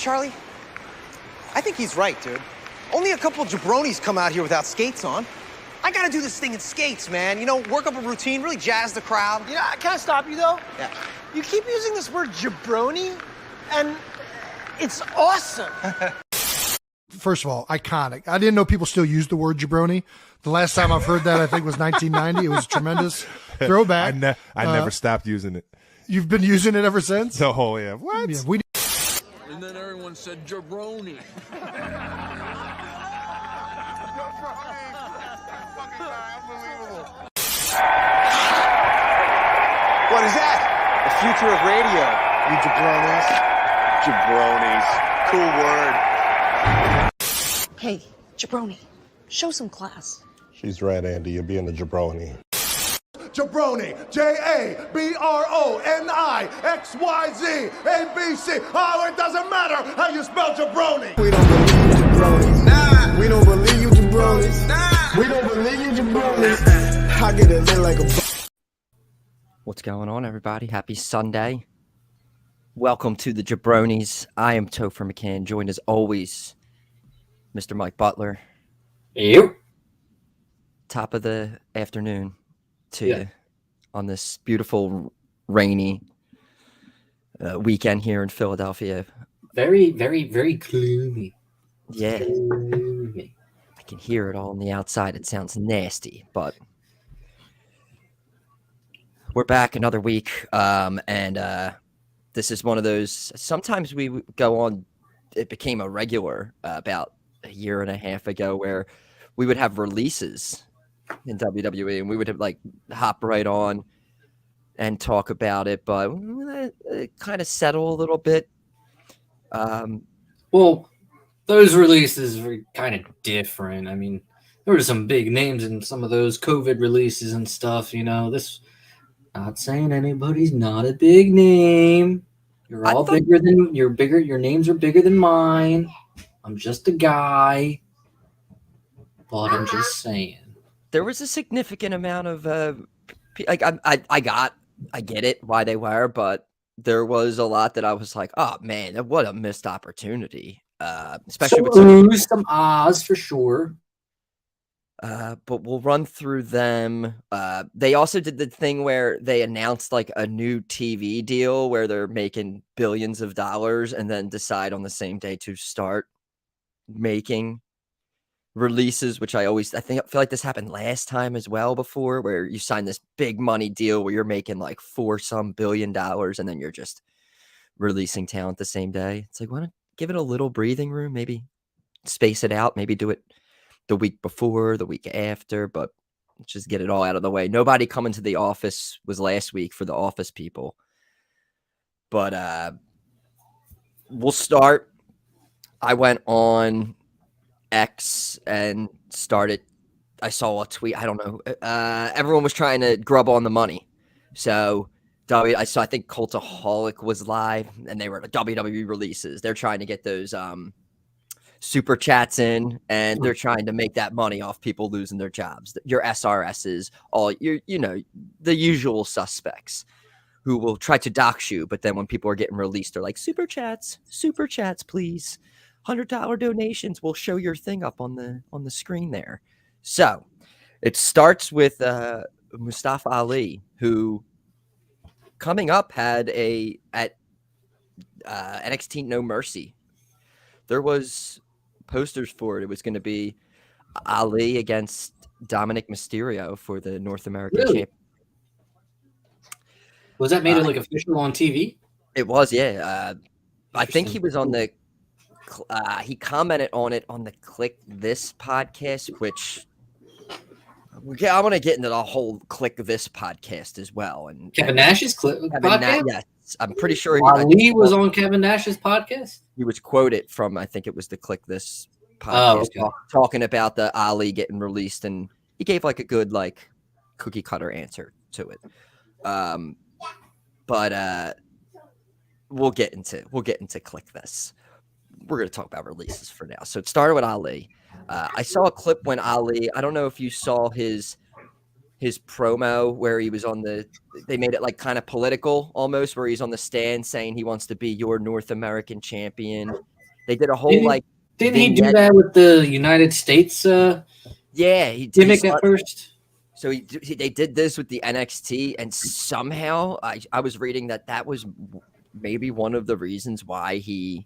Charlie? I think he's right, dude. Only a couple jabronis come out here without skates on. I gotta do this thing in skates, man. You know, work up a routine, really jazz the crowd. You know, can I stop you, though? Yeah. You keep using this word jabroni, and it's awesome. First of all, iconic. I didn't know people still use the word jabroni. The last time I've heard that, I think, was 1990. It was a tremendous throwback. I never stopped using it. You've been using it ever since? Oh, yeah. What? Yeah, And then everyone said jaBROni. What is that? The future of radio, you jabronis. Cool Jabronis. word. Hey, jaBROni, show some class. She's right, Andy. You're being a jaBROni. jaBROni, JABRONI, XYZ, ABC. Oh, it doesn't matter how you spell jaBROni. We don't believe you jabronis. Nah. We don't believe you jabronis. Nah. We don't believe you jabronis. I get it lit like a... What's going on, everybody? Happy Sunday. Welcome to the jaBROnis. I am Topher McCann, joined as always, Mr. Mike Butler. You. Top of the afternoon to you on this beautiful, rainy weekend here in Philadelphia. Very, very, very gloomy. Yeah. Gloomy. I can hear it all on the outside. It sounds nasty, but we're back another week. And this is one of those, sometimes we go on, it became a regular about a year and a half ago where we would have releases in WWE and we would have like hop right on and talk about it, but it kind of settle a little bit. Well, those releases were kind of different. I mean, there were some big names in some of those COVID releases and stuff, you know. This, not saying anybody's not a big name. You're all bigger than, your names are bigger than mine. I'm just a guy. But I'm just saying. There was a significant amount of like I get it why they were, but there was a lot that I was like, oh man, what a missed opportunity. Especially with some Oz for sure. But we'll run through them. They also did the thing where they announced like a new TV deal where they're making billions of dollars and then decide on the same day to start making releases, which I feel like this happened last time as well before, where you sign this big money deal where you're making like $4 billion and then you're just releasing talent the same day. It's like, why not give it a little breathing room, maybe space it out, maybe do it the week before, the week after, but just get it all out of the way. Nobody coming to the office was last week for the office people. But we'll start. I went on X and started, I saw a tweet, I don't know, everyone was trying to grub on the money. So I think Cultaholic was live and they were WWE Releases. They're trying to get those super chats in and they're trying to make that money off people losing their jobs. Your SRSs, all your, you know, the usual suspects who will try to dox you, but then when people are getting released, they're like, super chats, please. $100 donations will show your thing up on the screen there. So it starts with Mustafa Ali, who coming up had at NXT No Mercy. There was posters for it. It was going to be Ali against Dominic Mysterio for the North American Championship. Was that made it like official on TV? It was, yeah. I think he was on the. He commented on it on the Click This podcast, which I want to get into the whole Click This podcast as well. And Kevin Nash's podcast? Yes, I'm pretty sure he was on Kevin Nash's podcast. He was quoted from, I think it was the Click This podcast, talking about the Ali getting released, and he gave like a good like cookie cutter answer to it. But we'll get into Click This. We're going to talk about releases for now. So it started with Ali. I saw a clip when Ali, I don't know if you saw his promo where he was they made it like kind of political almost, where he's on the stand saying he wants to be your North American champion They did a whole Didn't he do vignette. that with the United States? Yeah, he gimmick at first. So they did this with the NXT, and somehow I was reading that was maybe one of the reasons why he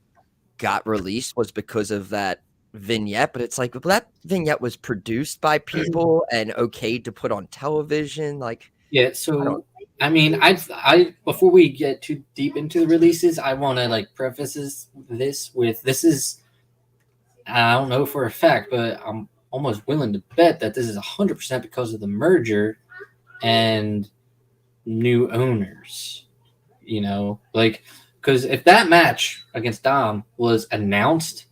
got released was because of that vignette. But it's like, well, that vignette was produced by people and okayed to put on television. Like, yeah. So I mean, I before we get too deep into the releases, I want to like preface this with this is, I don't know for a fact, but I'm almost willing to bet that this is 100% because of the merger and new owners. You know, like, because if that match against Dom was announced,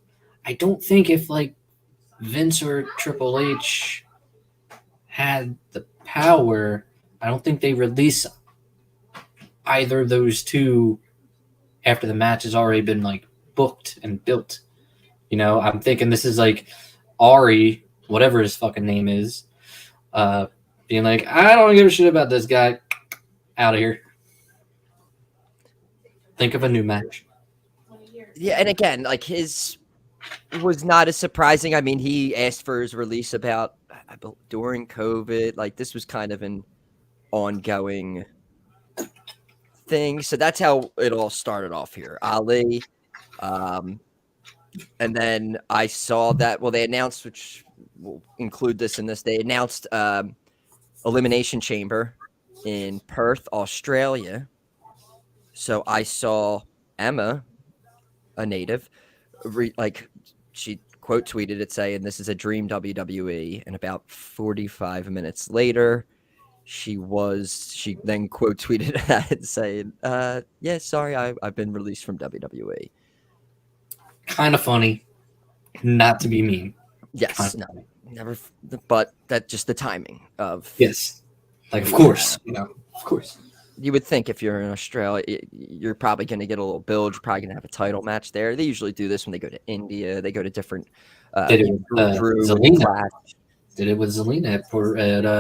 I don't think if like Vince or Triple H had the power, I don't think they release either of those two after the match has already been like booked and built. You know, I'm thinking this is like Ari, whatever his fucking name is, being like, I don't give a shit about this guy. Out of here. Think of a new match. yeah, and again, like his was not as surprising. I mean, he asked for his release about during COVID. Like this was kind of an ongoing thing. So that's how it all started off here. Ali. And then I saw that, well, they announced, which will include this in this, they announced Elimination Chamber in Perth, Australia. So I saw Emma, a native, she quote tweeted it saying, "This is a dream WWE." And about 45 minutes later, she then quote tweeted that saying, yeah, sorry, I've been released from WWE. Kind of funny, not to be mean. Yes, no, never, but that just the timing of, yes, like of course, you know, of course. You would think if you're in Australia, you're probably going to get a little build. You're probably going to have a title match there. They usually do this when they go to India. They go to different. Did it with Zelina? Did it with Zelina at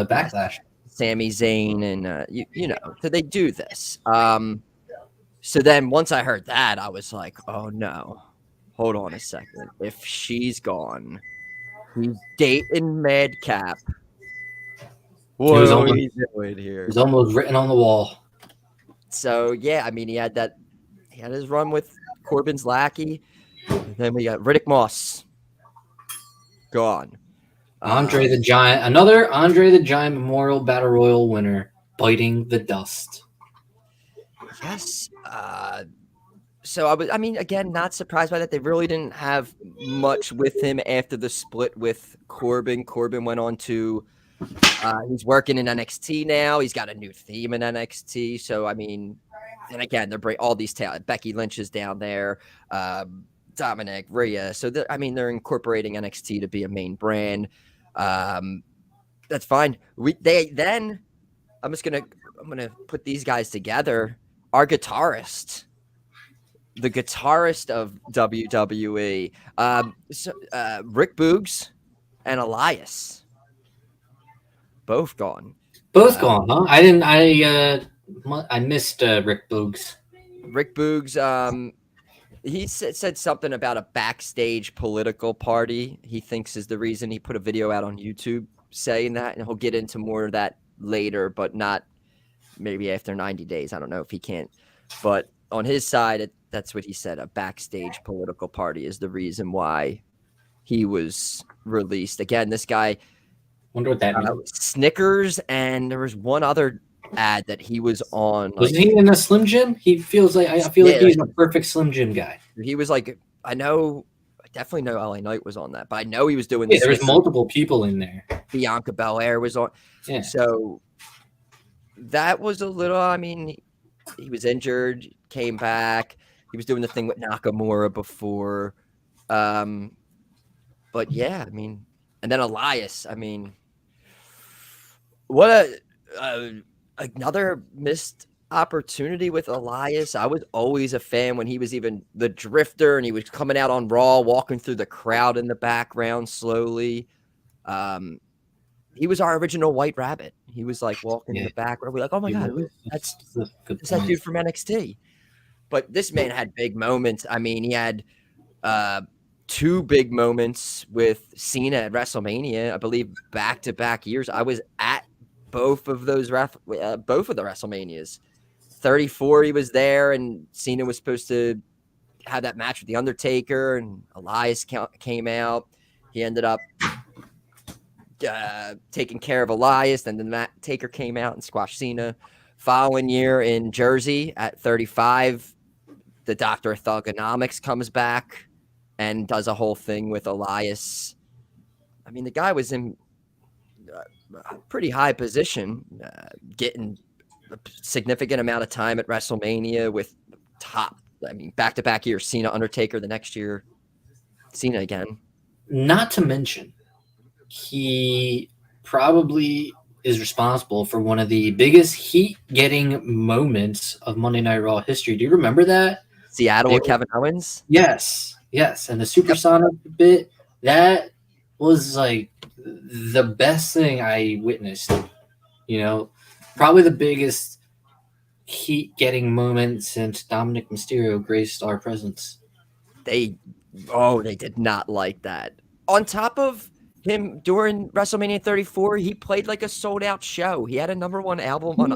Backlash? Sami Zayn and you know, so they do this. So then once I heard that, I was like, oh no, hold on a second. If she's gone, he's dating Madcap. What are we doing here? It was almost written on the wall. So yeah, I mean, he had his run with Corbin's lackey. And then we got Riddick Moss gone. Andre the Giant, another Andre the Giant Memorial Battle Royal winner, biting the dust. Yes. So I mean, again, not surprised by that. They really didn't have much with him after the split with Corbin. Corbin went on to, he's working in NXT now. He's got a new theme in NXT. So, I mean, and again, they're bringing all these talent. Becky Lynch is down there. Dominic, Rhea. So, I mean, they're incorporating NXT to be a main brand. That's fine. I'm gonna put these guys together. Our guitarist, the guitarist of WWE, Rick Boogs and Elias. Both gone. Both gone, huh? I missed Rick Boogs. Rick Boogs, he said something about a backstage political party he thinks is the reason. He put a video out on YouTube saying that, and he'll get into more of that later, but not maybe after 90 days. I don't know if he can't. But on his side, that's what he said. A backstage political party is the reason why he was released. Again, this guy... Wonder what that means. Snickers, and there was one other ad that he was on. Was he in a Slim Jim? He feels like I feel like he's a perfect Slim Jim guy. He was like, I definitely know LA Knight was on that, but I know he was doing. Yeah, there was multiple people in there. Bianca Belair was on. Yeah. So that was a little. I mean, he was injured, came back. He was doing the thing with Nakamura before. But yeah, I mean, and then Elias. I mean. What another missed opportunity with Elias. I was always a fan when he was even the Drifter and he was coming out on Raw, walking through the crowd in the background slowly. He was our original White Rabbit. He was like walking in the background. We're like, oh my God, that's that dude from NXT. But this man had big moments. I mean, he had two big moments with Cena at WrestleMania, I believe back-to-back years. I was at both of those both of the WrestleManias. 34, he was there, and Cena was supposed to have that match with The Undertaker, and Elias came out. He ended up taking care of Elias, and then Matt Taker came out and squashed Cena. Following year in Jersey at 35, the Doctor of Thugonomics comes back and does a whole thing with Elias. I mean, the guy was in a pretty high position, getting a significant amount of time at WrestleMania with back-to-back years, Cena, Undertaker, the next year, Cena again. Not to mention, he probably is responsible for one of the biggest heat-getting moments of Monday Night Raw history. Do you remember that? Seattle with Kevin Owens? Yes. And the Supersonic bit, that was like the best thing I witnessed. Probably the biggest heat-getting moment since Dominic Mysterio graced our presence. They did not like that. On top of him, during WrestleMania 34, he played like a sold-out show. He had a #1 album on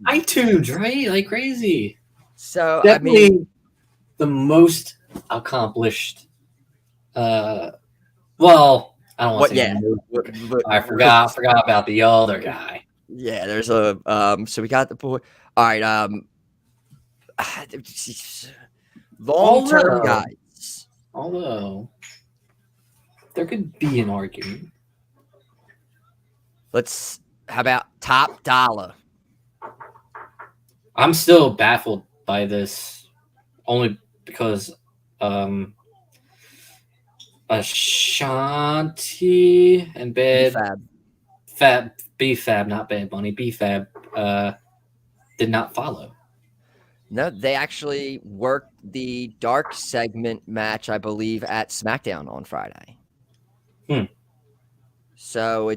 iTunes, right? Like crazy. So, definitely the most accomplished. I don't want to say I forgot about the other guy. Yeah, there's a so we got the boy. All right, long-term guys. Although there could be an argument. How about Top Dollar? I'm still baffled by this, only because Ashanti and B-Fab, not Bad Bunny, B-Fab did not follow. No, they actually worked the dark segment match, I believe, at SmackDown on Friday. So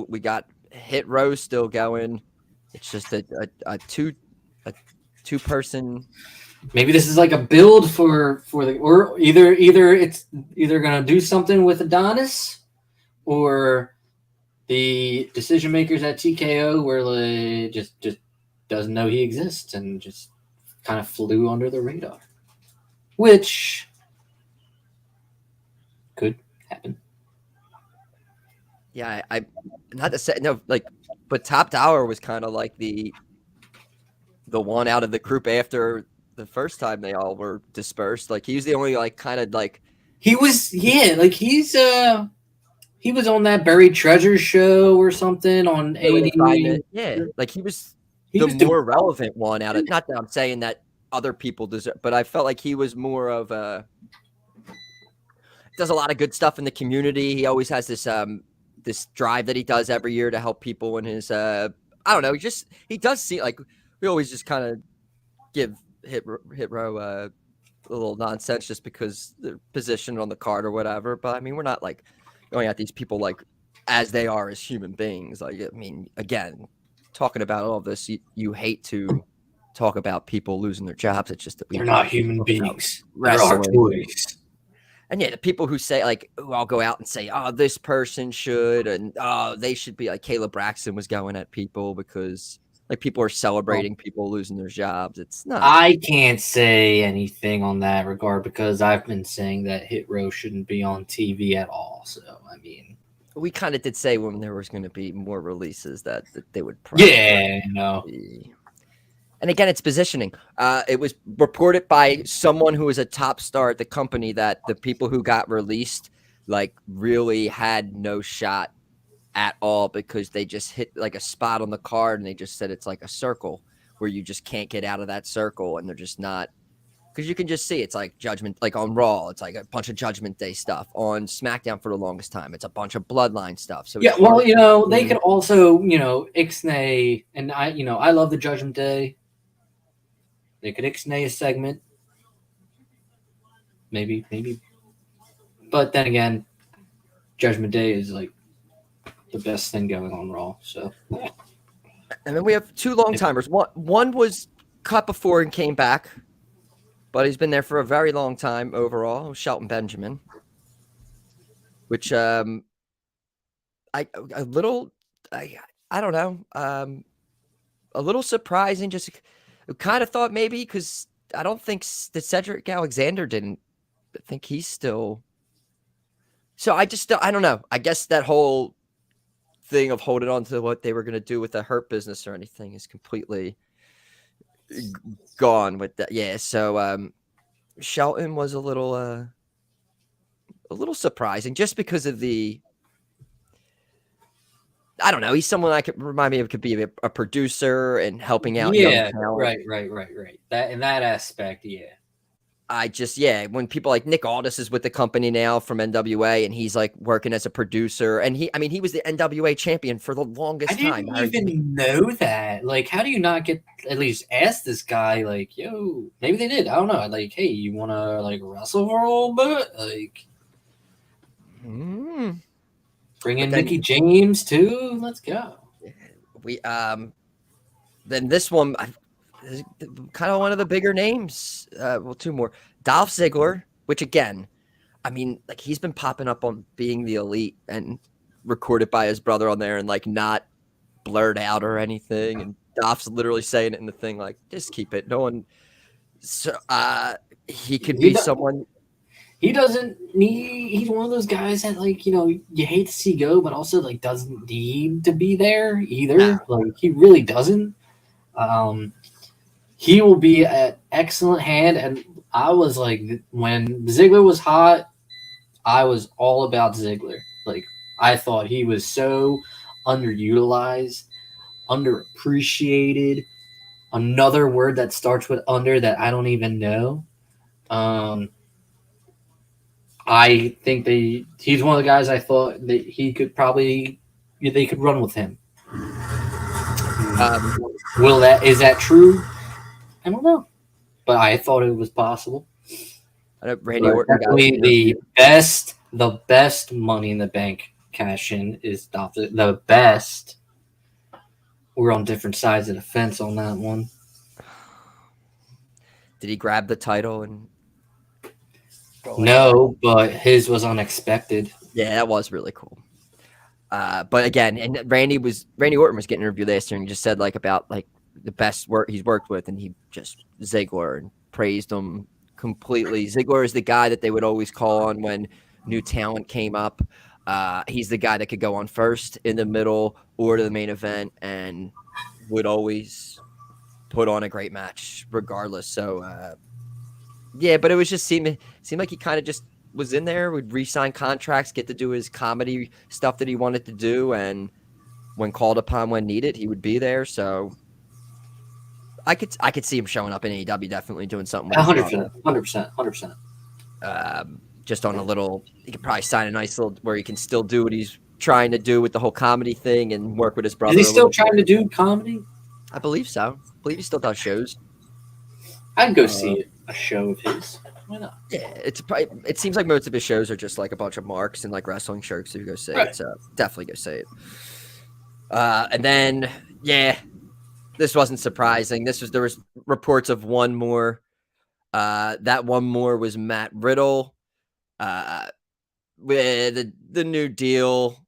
we got Hit Row still going. It's just a two-person. Maybe this is like a build for the, or either it's gonna do something with Adonis, or the decision makers at TKO where they just doesn't know he exists and just kind of flew under the radar, which could happen. Yeah, I not to say no, but Top Dollar was kind of like the one out of the group after the first time they all were dispersed. Like he was the only he was he was on that Buried Treasure show or something on 80. Yeah, like he was the more relevant one out of. Not that I'm saying that other people deserve, but I felt like he was more of a. Does a lot of good stuff in the community. He always has this drive that he does every year to help people in his. I don't know. He does see like we always just kind of give Hit Row a little nonsense just because they're positioned on the card or whatever. But I mean, we're not like going at these people like as they are as human beings. Like, I mean, again, talking about all of this, you hate to talk about people losing their jobs. It's just that they're not human beings. They're our toys. And yeah, the people who say like, I'll go out and say, oh, this person should, and oh, they should be like Caleb Braxton was going at people because like people are celebrating people losing their jobs. It's not. I can't say anything on that regard because I've been saying that Hit Row shouldn't be on TV at all. So I mean, we kind of did say when there was going to be more releases that they would probably be. And again, it's positioning. It was reported by someone who was a top star at the company that the people who got released like really had no shot at all because they just hit like a spot on the card and they just said it's like a circle where you just can't get out of that circle, and they're just not, because you can just see it's like Judgment, like on Raw, it's like a bunch of Judgment Day stuff. On SmackDown for the longest time, it's a bunch of Bloodline stuff. So yeah, well, they could also, ixnay, and I love the Judgment Day. They could ixnay a segment, maybe, but then again, Judgment Day is like the best thing going on Raw. So, and then we have two long timers. One was cut before and came back. but he's been there for a very long time overall. Shelton Benjamin, which I don't know, a little surprising. Just kind of thought maybe because I don't think that Cedric Alexander didn't think he's still. So I don't know. I guess that whole thing of holding on to what they were going to do with the Hurt Business or anything is completely gone with that. Yeah. So Shelton was a little surprising just because of I don't know. He's someone I could remind me of could be a producer and helping out. Yeah, right. That in that aspect, yeah. When people like Nick Aldis is with the company now from NWA and he's like working as a producer and he was the NWA champion for the longest time. I didn't even know that. Like, how do you not get at least ask this guy, like, yo, maybe they did. I don't know. Like, hey, you want to like wrestle for a little bit? Like, bring in Mickey James too. Let's go. Then this one, kind of one of the bigger names. Well, two more. Dolph Ziggler, which again, I mean, like he's been popping up on Being the Elite and recorded by his brother on there and like not blurred out or anything. And Dolph's literally saying it in the thing, like, just keep it. No one. So he could be someone. He doesn't need. He's one of those guys that, like, you know, you hate to see go, but also like doesn't need to be there either. No. Like he really doesn't. He will be an excellent hand, and I was like, when Ziggler was hot, I was all about Ziggler. Like I thought he was so underutilized, underappreciated. Another word that starts with under that I don't even know. I think he's one of the guys I thought that he could probably they could run with him. Is that true? I don't know, but I thought it was possible. I know Randy Orton got the best Money in the Bank cash in is the best. We're on different sides of the fence on that one. Did he grab the title and? No, but his was unexpected. Yeah, that was really cool. But again, and Randy Orton was getting interviewed last year and he just said like about like the best work he's worked with, and he just Ziggler and praised him completely. Ziggler is the guy that they would always call on when new talent came up. He's the guy that could go on first, in the middle, or to the main event, and would always put on a great match regardless. So yeah, but it was just seemed like he kind of just was in there, would re-sign contracts, get to do his comedy stuff that he wanted to do, and when called upon, when needed, he would be there. So I could see him showing up in AEW, definitely doing something. 100%. Just on a little, he could probably sign a nice little where he can still do what he's trying to do with the whole comedy thing and work with his brother. Is he still trying to do comedy? I believe so. I believe he still does shows. I'd go see a show of his. Why not? Yeah, it seems like most of his shows are just like a bunch of marks and like wrestling shirts. So you go see it. So definitely go see it. And then this wasn't surprising. There was reports of one more. That one more was Matt Riddle. With the new deal,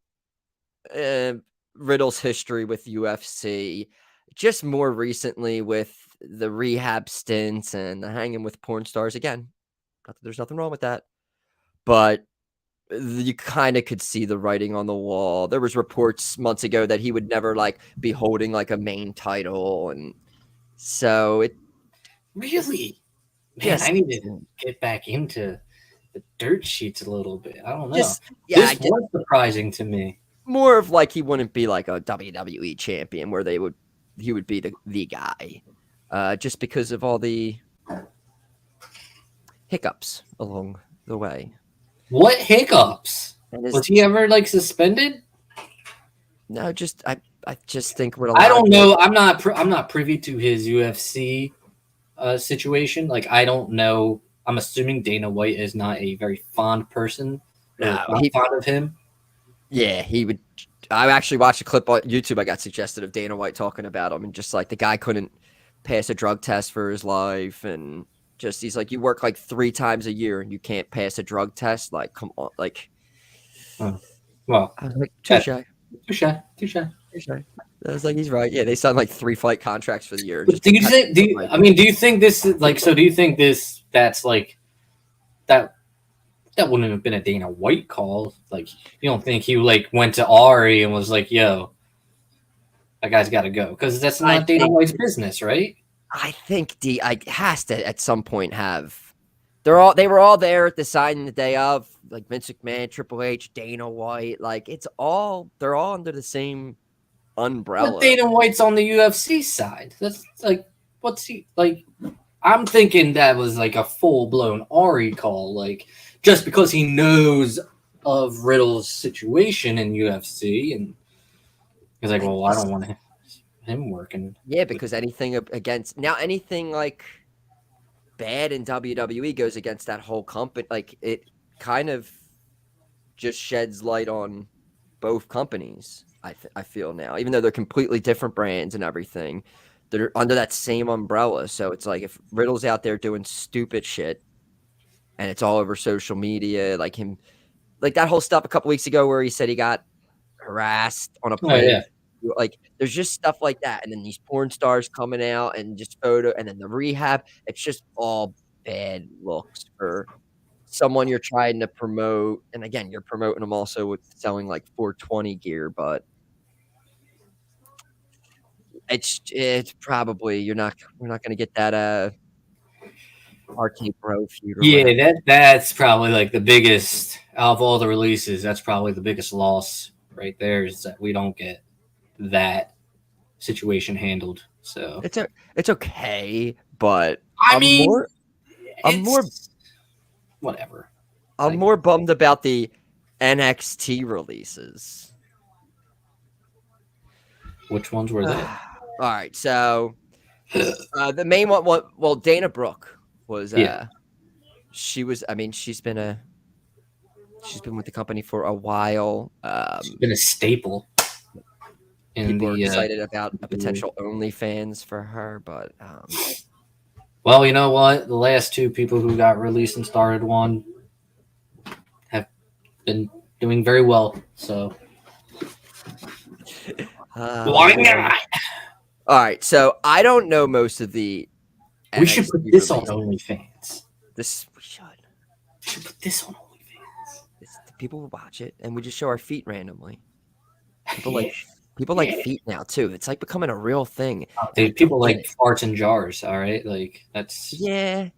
Riddle's history with UFC, just more recently with the rehab stints and the hanging with porn stars. Again, there's nothing wrong with that, but you kind of could see the writing on the wall. There was reports months ago that he would never like be holding like a main title, and so it really, man, I need to get back into the dirt sheets a little bit. I don't know. This was surprising to me. More of like he wouldn't be like a WWE champion where he would be the guy, just because of all the hiccups along the way. What hiccups? Was he ever like suspended? No, I just think I don't know. I'm not privy to his UFC situation. Like I don't know. I'm assuming Dana White is not a very fond person. Fond of him. Yeah, he would. I actually watched a clip on YouTube I got suggested of Dana White talking about him, and just like the guy couldn't pass a drug test for his life, and Just he's like, you work like 3 times a year and you can't pass a drug test. Like, come on, like. Well, I was like, touche. Touche. I was like, he's right. Yeah, they signed like 3 fight contracts for the year. But do you think? Do you think this is like? So do you think that's like that? That wouldn't have been a Dana White call. Like, you don't think he like went to Ari and was like, "Yo, that guy's got to go," because that's not Dana White's business, right? I think I has to at some point have. They were all there at the signing the day of, like Vince McMahon, Triple H, Dana White. Like they're all under the same umbrella. But Dana White's on the UFC side. That's like, what's he like? I'm thinking that was like a full blown Ari call, like just because he knows of Riddle's situation in UFC, and he's like, well, I don't want him working. Yeah, because anything like bad in WWE goes against that whole company. Like it kind of just sheds light on both companies. I feel now, even though they're completely different brands and everything, they're under that same umbrella. So it's like if Riddle's out there doing stupid shit and it's all over social media, like him, like that whole stuff a couple weeks ago where he said he got harassed on a plane. Oh, yeah. Like there's just stuff like that. And then these porn stars coming out and just and then the rehab. It's just all bad looks for someone you're trying to promote. And again, you're promoting them also with selling like 420 gear, but it's probably we're not going to get that Arcade Bro feud. Yeah, that's probably like the biggest out of all the releases. That's probably the biggest loss right there, is that we don't get that situation handled. So it's okay, but I'm more whatever. I'm more bummed about the NXT releases. Which ones were they? All right, so the main one, well, Dana Brooke was. She's been with the company for a while. She's been a staple. People are excited about a potential OnlyFans for her, but well, you know what? The last 2 people who got released and started one have been doing very well. So why not? All right, so I don't know most of the. We should put this on OnlyFans. We should put this on OnlyFans. People will watch it, and we just show our feet randomly. People like feet now too. It's like becoming a real thing. Dude, people like farts in jars. All right, like that's. Yeah,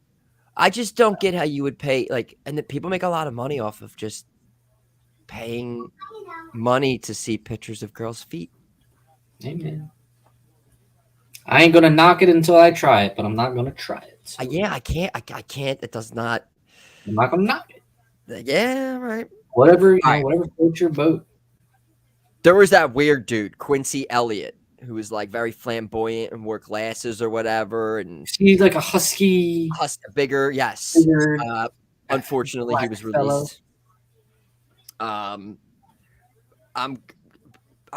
I just don't get how you would pay and people make a lot of money off of just paying money to see pictures of girls' feet. Amen. I ain't gonna knock it until I try it, but I'm not gonna try it. So. Yeah, I can't. It does not. I'm not gonna knock it. Yeah, right. Whatever floats your boat. There was that weird dude, Quincy Elliott, who was like very flamboyant and wore glasses or whatever, and he's like a husky, bigger. Yes. Bigger, unfortunately, he was released. I'm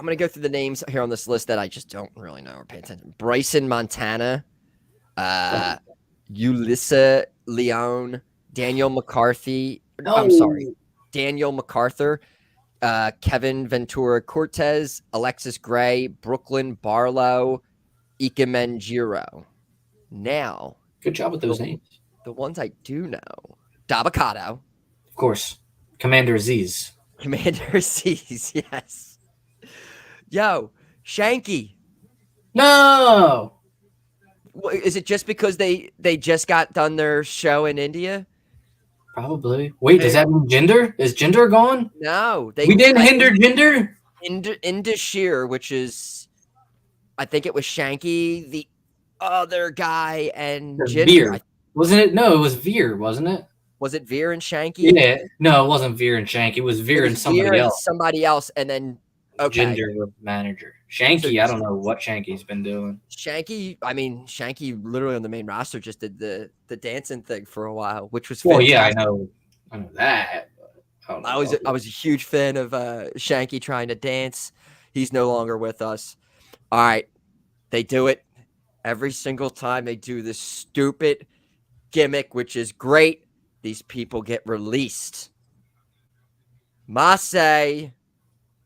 going to go through the names here on this list that I just don't really know or pay attention. Bryson Montana, Ulyssa Leon, Daniel McCarthy. No. I'm sorry. Daniel MacArthur, Kevin Ventura Cortez, Alexis Gray, Brooklyn Barlow, Ike Manjiro. Now, good job with those names. The ones I do know. Dabakato. Of course. Commander Aziz. Yes. Yo, Shanky. No. Is it just because they just got done their show in India? Probably. Wait, does that mean Jinder? Is Jinder gone? No. We didn't hinder Jinder? Indashir, which is, I think it was Shanky, the other guy, and Jinder. Veer. Wasn't it? No, it was Veer, wasn't it? Was it Veer and Shanky? Yeah. No, it wasn't Veer and Shanky. It was Veer and somebody else. And then Jinder was manager. Shanky, I don't know what Shanky's been doing. Shanky literally on the main roster just did the dancing thing for a while, which was fantastic. Well, yeah, I know that. I was a huge fan of Shanky trying to dance. He's no longer with us. All right, they do it every single time. They do this stupid gimmick, which is great. These people get released. Masay,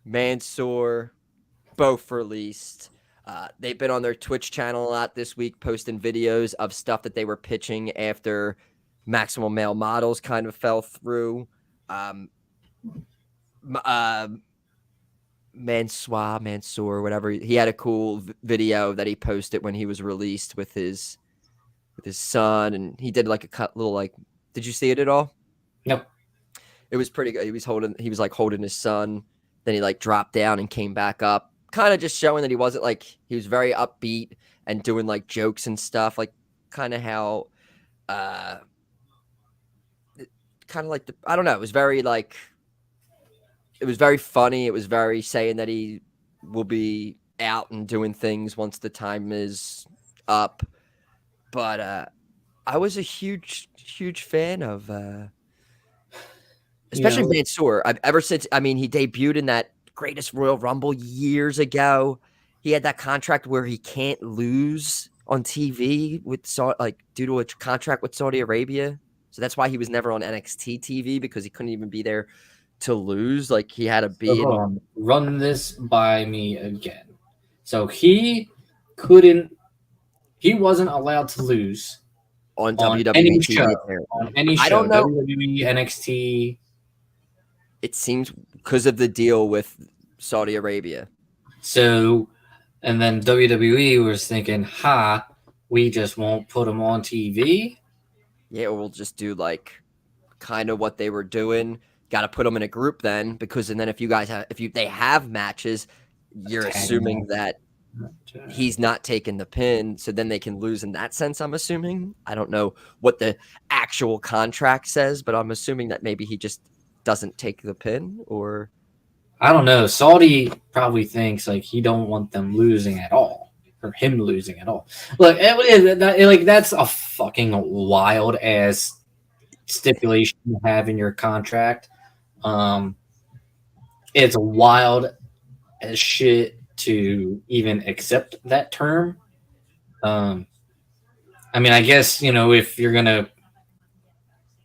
Mansoor, both released. They've been on their Twitch channel a lot this week, posting videos of stuff that they were pitching after Maximum Male Models kind of fell through. Mansoor, whatever. He had a cool video that he posted when he was released with his son, and he did like a little like. Did you see it at all? Nope. It was pretty good. He was holding his son. Then he like dropped down and came back up, kind of just showing that he wasn't like, he was very upbeat and doing like jokes and stuff, like kind of how, kind of like I don't know. It was very like, it was very funny. It was very saying that he will be out and doing things once the time is up. But I was a huge fan of, especially Mansoor. Ever since, I mean, he debuted in that Greatest Royal Rumble years ago. He had that contract where he can't lose on TV with due to a contract with Saudi Arabia. So that's why he was never on NXT TV, because he couldn't even be there to lose. Like he had to be. Hold on. Run this by me again. So he wasn't allowed to lose on WWE any TV. show. On any show. I don't know. WWE, NXT. It seems because of the deal with Saudi Arabia. So, and then WWE was thinking, we just won't put him on TV. Yeah, we'll just do like kind of what they were doing. Got to put them in a group then, because and then if they have matches, you're assuming that he's not taking the pin, so then they can lose in that sense. I'm assuming. I don't know what the actual contract says, but I'm assuming that maybe he just doesn't take the pin, or I don't know. Saudi probably thinks like he don't want them losing at all, or him losing at all. Look, that's a fucking wild ass stipulation to have in your contract. It's wild as shit to even accept that term. I mean, I guess, if you're gonna,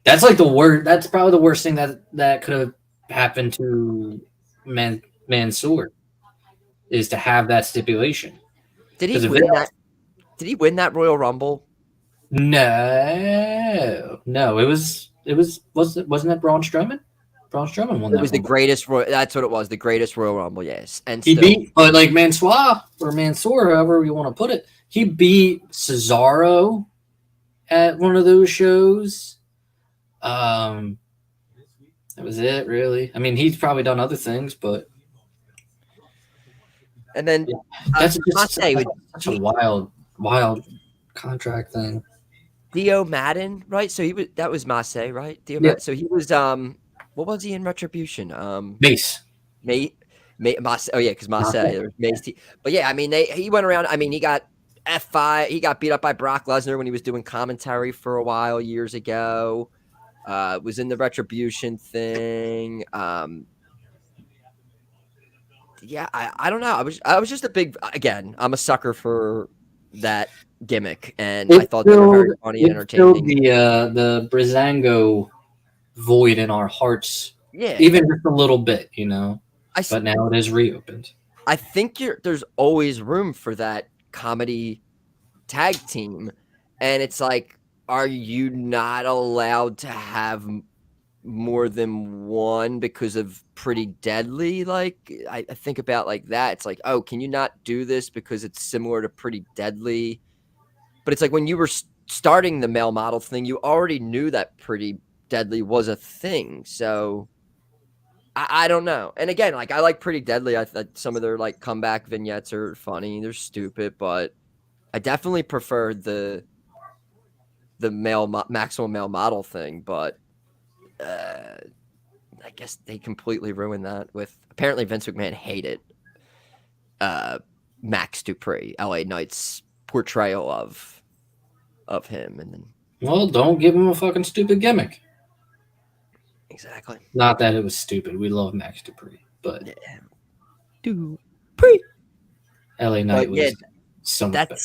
that's like that's probably the worst thing that could have happened to Mansoor, is to have that stipulation. Did he win that? Did he win that Royal Rumble? No, wasn't that Braun Strowman? Braun Strowman won that. It was the greatest. That's what it was. The greatest Royal Rumble. Yes, and he beat, but like Mansoor, however you want to put it, he beat Cesaro at one of those shows. That was it, really. I mean, he's probably done other things, but and then that's such a wild contract thing. Dio Madden, right? So that was Massey, right? Madden. So he was what was he in Retribution? Mace. Mace. Oh yeah, because Massey. Mace. But yeah, I mean, he went around. I mean, he got F5. He got beat up by Brock Lesnar when he was doing commentary for a while years ago. Was in the Retribution thing. Yeah, I don't know. I was just a big, again, I'm a sucker for that gimmick, and I thought they were very funny and entertaining. The Breezango void in our hearts, even just a little bit, but now it is reopened. I think there's always room for that comedy tag team, and it's like, are you not allowed to have more than one because of Pretty Deadly? Like, I think about like that. It's like, oh, can you not do this because it's similar to Pretty Deadly? But it's like when you were starting the male model thing, you already knew that Pretty Deadly was a thing. So I don't know. And again, like I like Pretty Deadly. I thought some of their like comeback vignettes are funny. They're stupid, but I definitely prefer the maximum male model thing. But I guess they completely ruined that with, apparently Vince McMahon hated Max Dupree, LA Knight's portrayal of him, and then don't give him a fucking stupid gimmick. Exactly. Not that it was stupid. We love Max Dupree, but Dupree. LA Knight was so much better.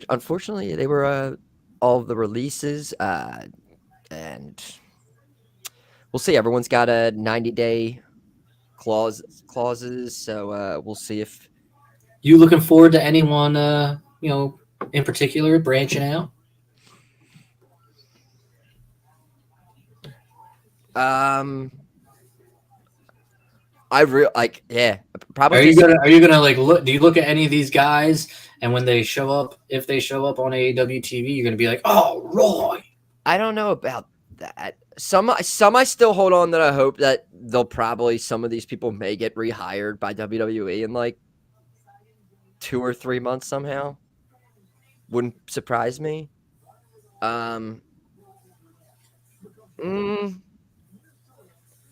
Unfortunately, they were all of the releases, and we'll see. Everyone's got a 90-day clauses, so we'll see if You looking forward to anyone, in particular branching out? I like, yeah, probably. Are you gonna like look? Do you look at any of these guys, and when they show up, if they show up on AEW TV, you're gonna be like, "Oh, Roy." I don't know about that. Some I still hold on that I hope that some of these people may get rehired by WWE in like 2 or 3 months somehow. Wouldn't surprise me.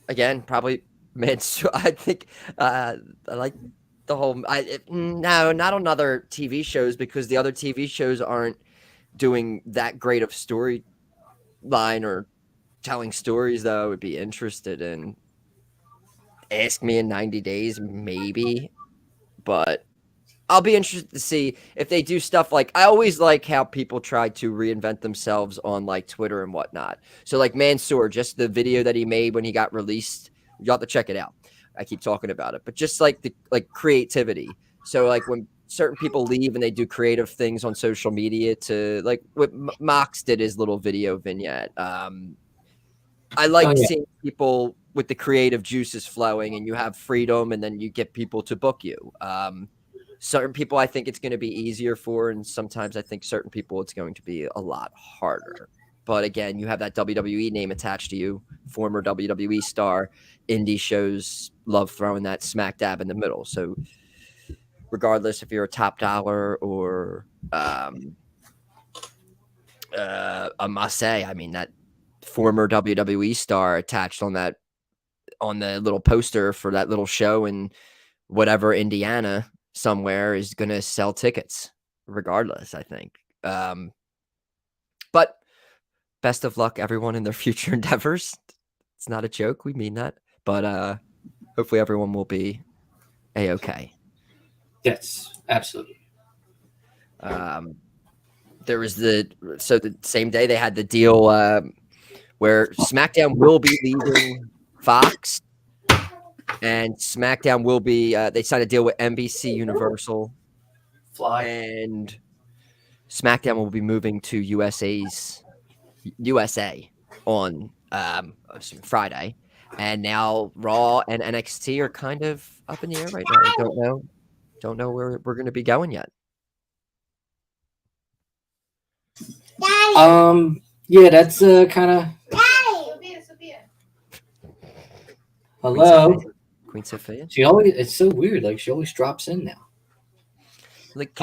Again, probably Mansoor. I think I like the whole. No, not on other TV shows because the other TV shows aren't doing that great of storyline or telling stories that I would be interested in. Ask me in 90 days, maybe, but I'll be interested to see if they do stuff like I always like how people try to reinvent themselves on like Twitter and whatnot. So like Mansoor, just the video that he made when he got released, you have to check it out. I keep talking about it, but just like the creativity. So like when certain people leave and they do creative things on social media to like what Mox did his little video vignette. I like seeing people with the creative juices flowing and you have freedom and then you get people to book you. Certain people I think it's going to be easier for, and sometimes I think certain people it's going to be a lot harder. But again, you have that WWE name attached to you, former WWE star. Indie shows love throwing that smack dab in the middle. So regardless if you're a top dollar or a Masse, I mean, that former WWE star attached on the little poster for that little show in whatever Indiana somewhere is going to sell tickets regardless, I think. But best of luck everyone in their future endeavors. It's not a joke, we mean that, but hopefully everyone will be a-okay. Yes, absolutely. There was the same day they had the deal where SmackDown will be leaving Fox, and SmackDown will be they signed a deal with NBC Universal, and SmackDown will be moving to USA on Friday, and now Raw and NXT are kind of up in the air right now. I don't know where we're going to be going yet. Yeah, that's kind of. Hello, Queen Sophia. It's so weird. Like she always drops in now. Like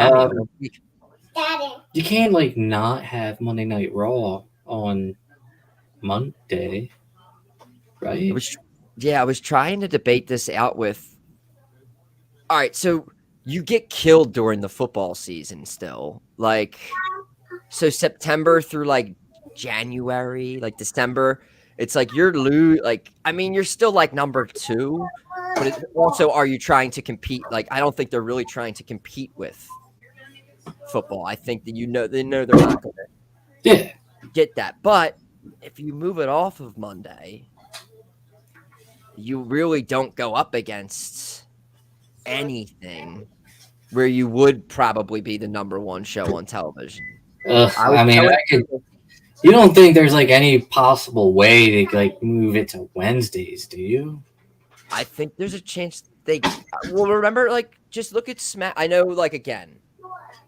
you can't like not have Monday Night Raw on Monday, right? I was trying to debate this out with. All right, so you get killed during the football season still, like. So September through like January, like December, it's like you're you're still like number 2, but it's also, are you trying to compete? Like, I don't think they're really trying to compete with football. I think that they know they're not going to get that. But if you move it off of Monday, you really don't go up against anything where you would probably be the number 1 show on television. You don't think there's like any possible way to like move it to Wednesdays, do you? I think there's a chance they will. Remember, like, just look at Smack. I know, like, again,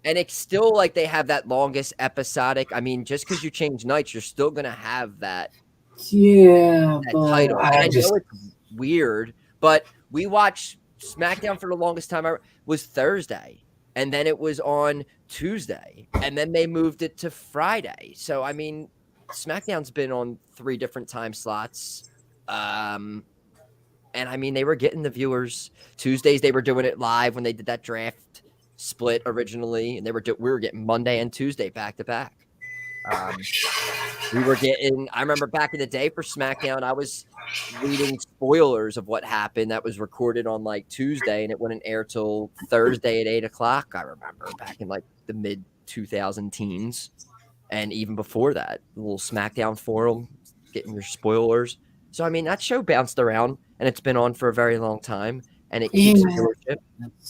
and it's still like they have that longest episodic. I mean, just because you change nights, you're still gonna have that. Yeah, but title. I know it's weird, but we watched SmackDown for the longest time. Was Thursday. And then it was on Tuesday, and then they moved it to Friday. So, I mean, SmackDown's been on 3 different time slots. And, I mean, they were getting the viewers. Tuesdays, they were doing it live when they did that draft split originally, and we were getting Monday and Tuesday back-to-back. We were getting, I remember back in the day for SmackDown, I was reading spoilers of what happened that was recorded on like Tuesday, and it wouldn't air till Thursday at 8 o'clock. I remember back in like the mid 2000 teens. And even before that, a little SmackDown forum, getting your spoilers. So, I mean, that show bounced around, and it's been on for a very long time, and it keeps viewership.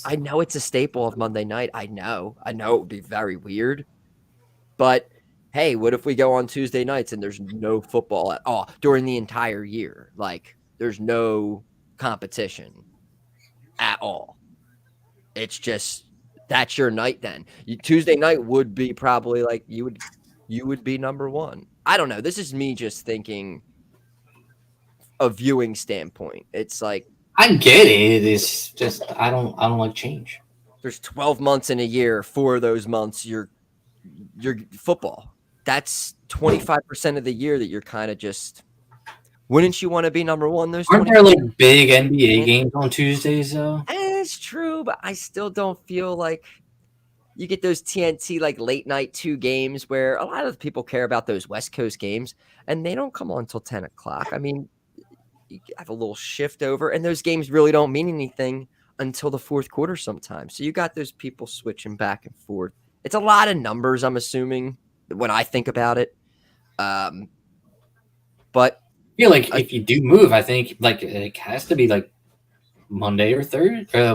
I know it's a staple of Monday night. I know it would be very weird. But, hey, what if we go on Tuesday nights and there's no football at all during the entire year? Like, there's no competition at all. It's just, that's your night then. Tuesday night would be probably like you would be number one. I don't know. This is me just thinking a viewing standpoint. It's like, I get it. It's just I don't like change. there's 12 months in a year. 4 of those months you're football. That's 25% of the year that you're kind of just, wouldn't you want to be number one those Aren't there like big NBA games on Tuesdays though? It's true, but I still don't feel like you get those TNT like late night 2 games where a lot of people care about those West Coast games, and they don't come on until 10 o'clock. I mean, you have a little shift over, and those games really don't mean anything until the fourth quarter sometimes. So you got those people switching back and forth. It's a lot of numbers, I'm assuming, when I think about it. But I feel like if you do move, I think like it has to be like Monday or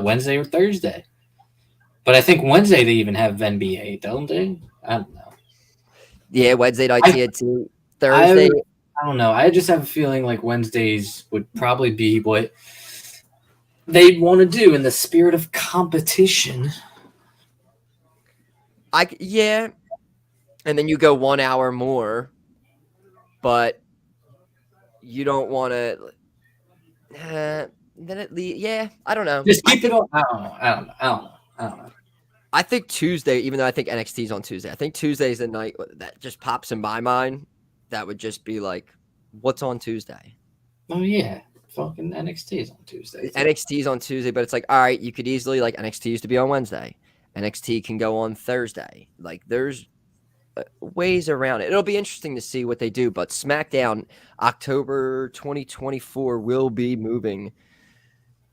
Wednesday or Thursday. But I think Wednesday they even have NBA, don't they? I don't know. Yeah, Wednesday night TNT. Thursday. I don't know. I just have a feeling like Wednesdays would probably be what they'd want to do in the spirit of competition. Yeah. And then you go 1 hour more, but you don't want to. Then it yeah, I don't know. Just keep it on. I don't know. I think Tuesday, even though I think NXT is on Tuesday, I think Tuesday is the night that just pops in my mind. That would just be like, what's on Tuesday? Oh yeah, fucking NXT is on Tuesday. NXT is on Tuesday, but it's like, all right, you could easily like NXT used to be on Wednesday. NXT can go on Thursday. Like there's ways around it. It'll be interesting to see what they do. But SmackDown October 2024 will be moving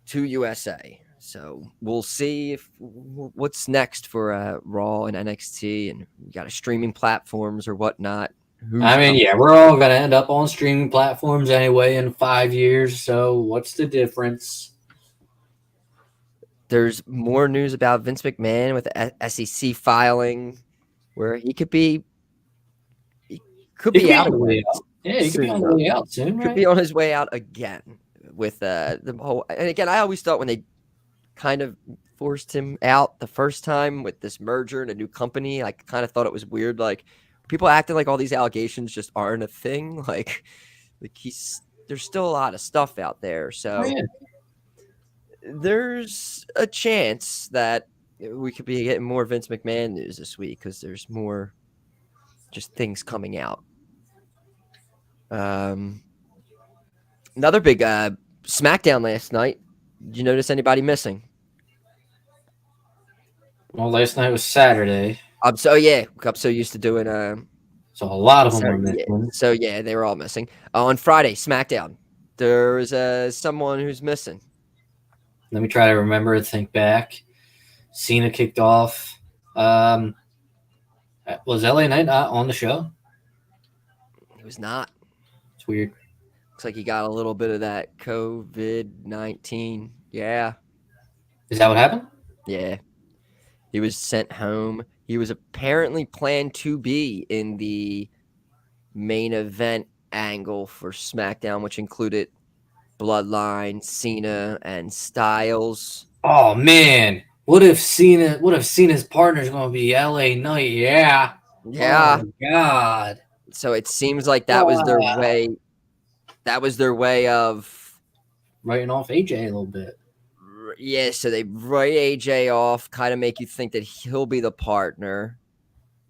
to USA. So we'll see what's next for Raw and NXT, and you got streaming platforms or whatnot. I mean, yeah, we're all gonna end up on streaming platforms anyway in 5 years. So what's the difference? There's more news about Vince McMahon with the SEC filing, where he could be out. Yeah, he could be on the way out soon. Could be on his way out again with the whole. And again, I always thought when they kind of forced him out the first time with this merger and a new company, I kind of thought it was weird. Like people acting like all these allegations just aren't a thing. Like there's still a lot of stuff out there. So there's a chance that we could be getting more Vince McMahon news this week because there's more just things coming out. Another big SmackDown last night. Did you notice anybody missing? Well, last night was Saturday. I'm so used to doing so a lot of them were missing. Yeah. So yeah, they were all missing. On Friday, SmackDown, there was someone who's missing. Let me try to remember and think back. Cena kicked off. Was LA Knight not on the show? He was not. It's weird. Looks like he got a little bit of that COVID-19. Yeah. Is that what happened? Yeah. He was sent home. He was apparently planned to be in the main event angle for SmackDown, which included Bloodline, Cena, and Styles. Oh man. What if Cena's partner is going to be LA Knight? Yeah. Yeah. Oh, God. So it seems like that was their way. That was their way of writing off AJ a little bit. Yeah, so they write AJ off, kind of make you think that he'll be the partner.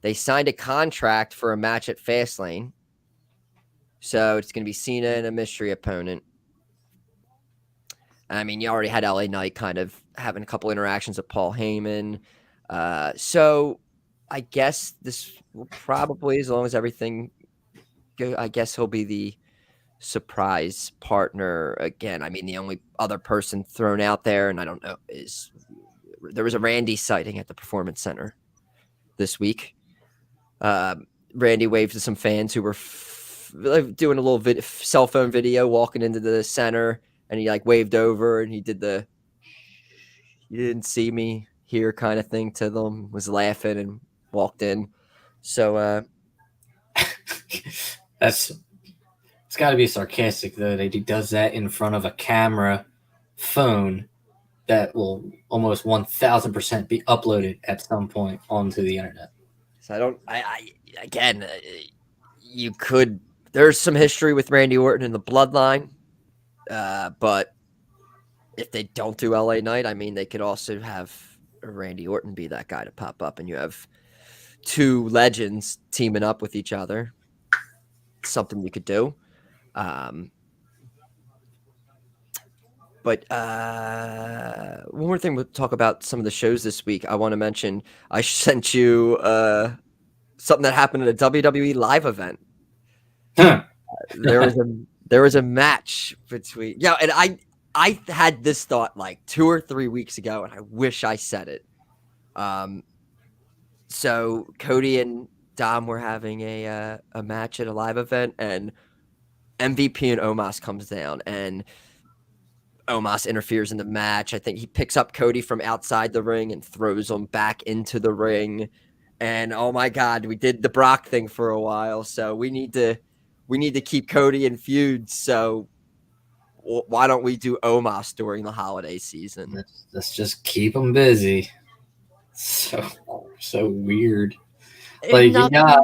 They signed a contract for a match at Fastlane. So it's going to be Cena and a mystery opponent. I mean, you already had LA Knight kind of having a couple interactions with Paul Heyman. So I guess this will probably, as long as everything goes, I guess he'll be the surprise partner again. I mean, the only other person thrown out there, and I don't know, is there was a Randy sighting at the Performance Center this week. Randy waved to some fans who were doing a little cell phone video walking into the center, and he like waved over and he did the "you didn't see me here" kind of thing to them, was laughing and walked in. So it's got to be sarcastic though that he does that in front of a camera phone that will almost 1000% be uploaded at some point onto the internet. So you could, there's some history with Randy Orton in the bloodline, but if they don't do LA Knight, I mean, they could also have Randy Orton be that guy to pop up, and you have two legends teaming up with each other. Something you could do. But one more thing, we'll talk about some of the shows this week. I want to mention, I sent you something that happened at a WWE live event. There was a match between, and I had this thought like 2 or 3 weeks ago, and I wish I said it. So Cody and Dom were having a match at a live event, and MVP and Omos comes down, and Omos interferes in the match. I think he picks up Cody from outside the ring and throws him back into the ring. And oh my God, we did the Brock thing for a while, so we need to keep Cody in feuds. So why don't we do Omos during the holiday season? Let's just keep him busy. So weird. Like, yeah,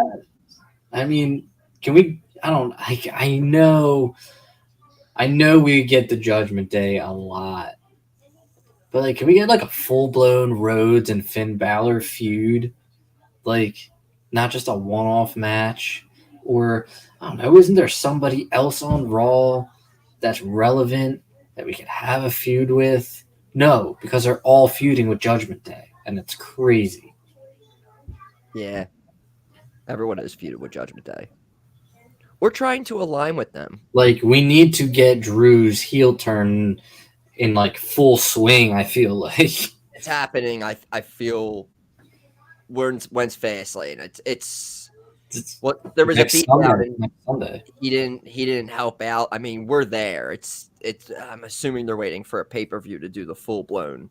I mean, can we? I know we get the Judgment Day a lot, but like, can we get like a full blown Rhodes and Finn Balor feud? Like, not just a one off match, or I don't know. Isn't there somebody else on Raw that's relevant that we could have a feud with? No, because they're all feuding with Judgment Day, and it's crazy. Yeah. Everyone is feuded with Judgment Day. We're trying to align with them. Like, we need to get Drew's heel turn in like full swing, I feel like. It's happening. I feel when's Fastlane. It's what there was a beatdown and Sunday. He didn't help out. I mean, we're there. It's I'm assuming they're waiting for a pay-per-view to do the full blown.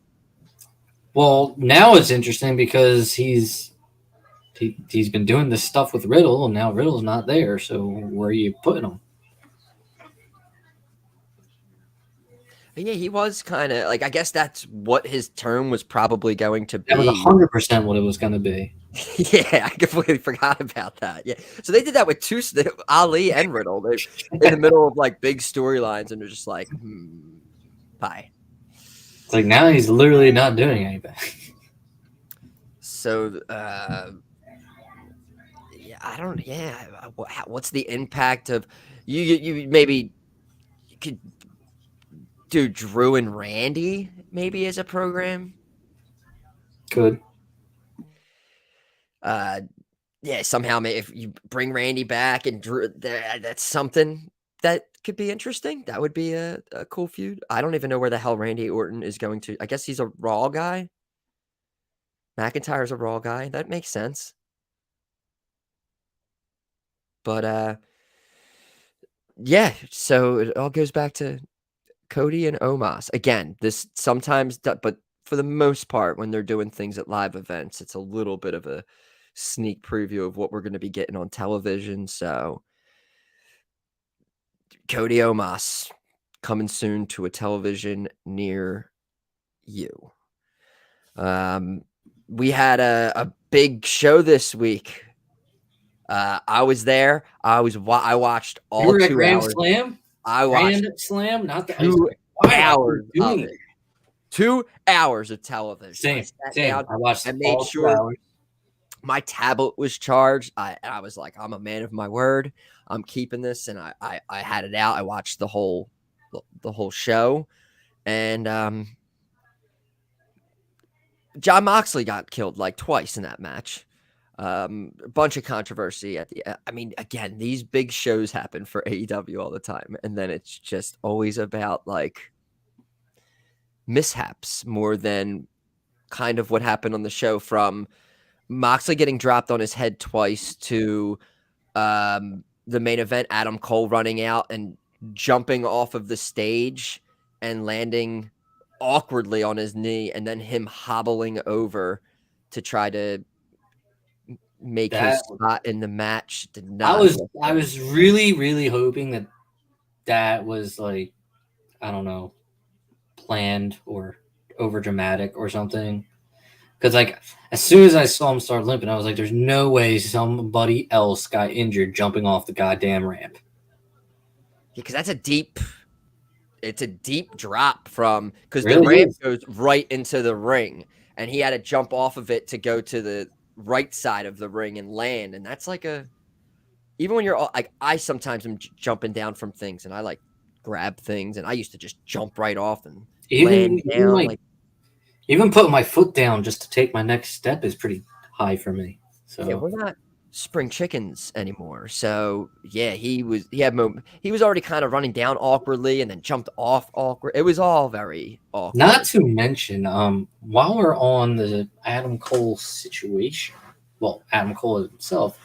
Well, now it's interesting because he's been doing this stuff with Riddle, and now Riddle's not there. So where are you putting him? Yeah, he was kind of like, I guess that's what his term was probably going to be. That was 100% what it was going to be. Yeah, I completely forgot about that. Yeah, so they did that with Ali and Riddle. They're in the middle of like big storylines, and they're just like, bye. It's like now he's literally not doing anything. So, what's the impact of you? Maybe you could do Drew and Randy maybe as a program. Good. Somehow if you bring Randy back and Drew, that's something that could be interesting. That would be a cool feud. I don't even know where the hell Randy Orton is going to. I guess he's a Raw guy. McIntyre's a Raw guy. That makes sense. But so it all goes back to Cody and Omos. Again, this sometimes, but for the most part, when they're doing things at live events, it's a little bit of a sneak preview of what we're going to be getting on television. So Cody Omos coming soon to a television near you. We had a big show this week. I was there. I watched all 2 hours. Grand Slam? I watched Grand Slam, not the 2 hours of it. 2 hours of television. Same. I watched. I made sure my tablet was charged. I was like, I'm a man of my word. I'm keeping this, and I had it out. I watched the whole show, and Jon Moxley got killed like twice in that match. A bunch of controversy at the. I mean, again, these big shows happen for AEW all the time, and then it's just always about like mishaps more than kind of what happened on the show, from Moxley getting dropped on his head twice to the main event, Adam Cole running out and jumping off of the stage and landing awkwardly on his knee, and then him hobbling over to try to make his spot in the match. Did not. I was really, really hoping that was like, I don't know, planned or over dramatic or something. Because like as soon as I saw him start limping, I was like, "There's no way somebody else got injured jumping off the goddamn ramp." Because that's a deep. It's a deep drop from because Really the ramp is. goes right into the ring, and he had to jump off of it to go to the right side of the ring and land. And that's like even when you're like, I sometimes am jumping down from things, and I like grab things, and I used to just jump right off and land down. Even putting my foot down just to take my next step is pretty high for me. So yeah, we're not spring chickens anymore. So yeah, he was already kind of running down awkwardly and then jumped off awkward. It was all very awkward. Not to mention, while we're on the Adam Cole situation, well, Adam Cole himself,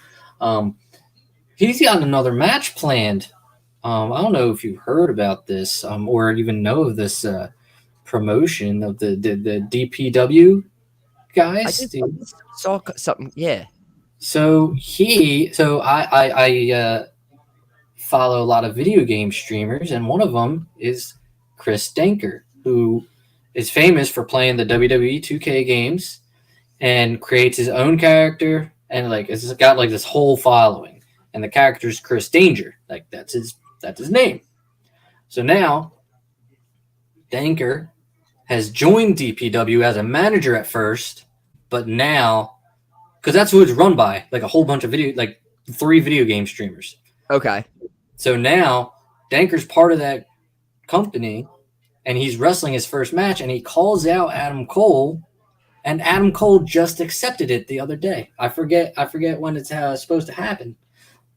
he's got another match planned. I don't know if you heard about this or even know of this promotion of the DPW guys. I saw something, yeah. So I follow a lot of video game streamers, and one of them is Chris Danker, who is famous for playing the WWE 2K games and creates his own character, and like it's got like this whole following. And the character is Chris Danger, like that's his name. So now Danker has joined DPW as a manager at first, but now, because that's who it's run by, like a whole bunch of 3 video game streamers. Okay. So now Danker's part of that company, and he's wrestling his first match, and he calls out Adam Cole, and Adam Cole just accepted it the other day. I forget when it's supposed to happen,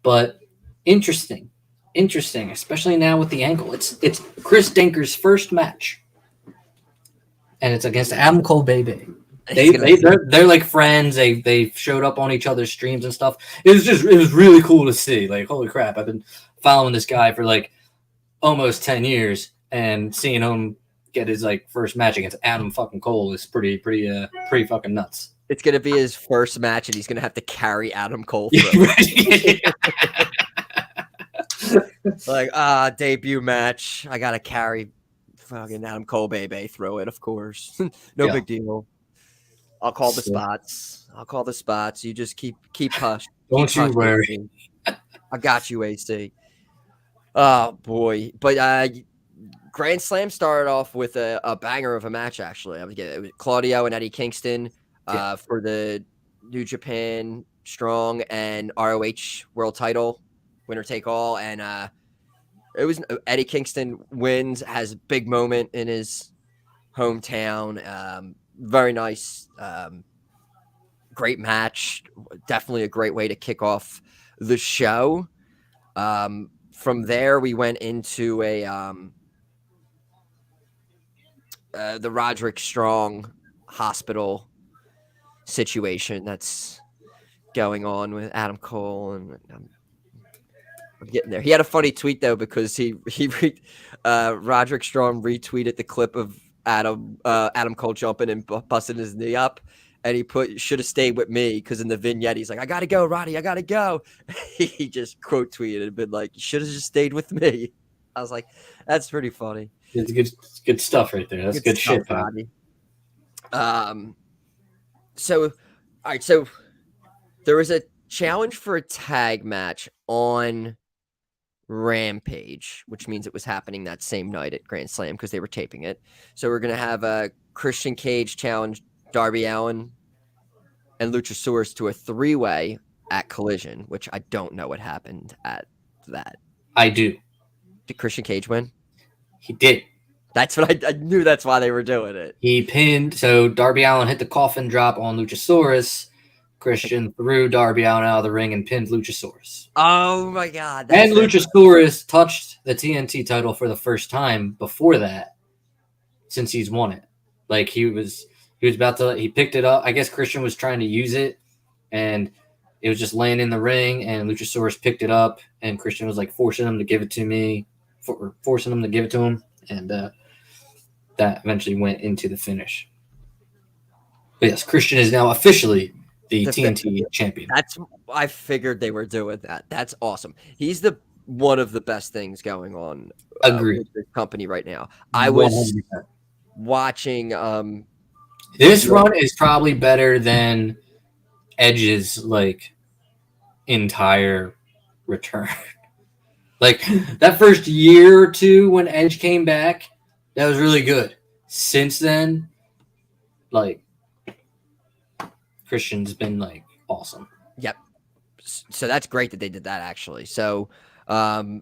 but interesting, especially now with the ankle. It's Chris Danker's first match, and it's against Adam Cole, baby. They're like friends. They showed up on each other's streams and stuff. It was really cool to see. Like, holy crap! I've been following this guy for like almost 10 years, and seeing him get his like first match against Adam fucking Cole is pretty fucking nuts. It's gonna be his first match, and he's gonna have to carry Adam Cole through. Like, debut match. I gotta carry fucking Adam Cole, baby, throw it, of course. No big deal. I'll call the spots. You just keep hush. Don't you worry. I got you, AC. Oh boy. But Grand Slam started off with a banger of a match, actually. It was Claudio and Eddie Kingston for the New Japan Strong and ROH World Title, winner take all. And it was Eddie Kingston wins, has a big moment in his hometown. Very nice, great match. Definitely a great way to kick off the show. From there, we went into the Roderick Strong hospital situation that's going on with Adam Cole, and I'm getting there. He had a funny tweet though, because Roderick Strong retweeted the clip of Adam Cole jumping and busting his knee up, and he put "should have stayed with me," because in the vignette he's like, "I gotta go, Roddy, I gotta go." He just quote tweeted and been like, "You should have just stayed with me." I was like, that's pretty funny. It's good stuff right there. That's good shit, Roddy. So, all right. So there was a challenge for a tag match on Rampage, which means it was happening that same night at Grand Slam because they were taping it. So we're going to have a Christian Cage challenge Darby Allin and Luchasaurus to a 3-way at Collision, which I don't know what happened at that. I do. Did Christian Cage win? He did. That's what I knew. That's why they were doing it. He pinned. So Darby Allin hit the coffin drop on Luchasaurus. Christian threw Darby Allin out of the ring and pinned Luchasaurus. Oh my God! And Luchasaurus touched the TNT title for the first time before that, since he's won it. Like he was about to. He picked it up. I guess Christian was trying to use it, and it was just laying in the ring, and Luchasaurus picked it up, and Christian was like forcing him to give it to me, forcing him to give it to him, and that eventually went into the finish. But yes, Christian is now officially the TNT champion. I figured they were doing that. That's awesome. He's one of the best things going on with the company right now. I was 100%. watching this run is probably better than Edge's like entire return. Like that first year or two when Edge came back, that was really good. Since then, like Christian's been like awesome. Yep. So that's great that they did that actually. So so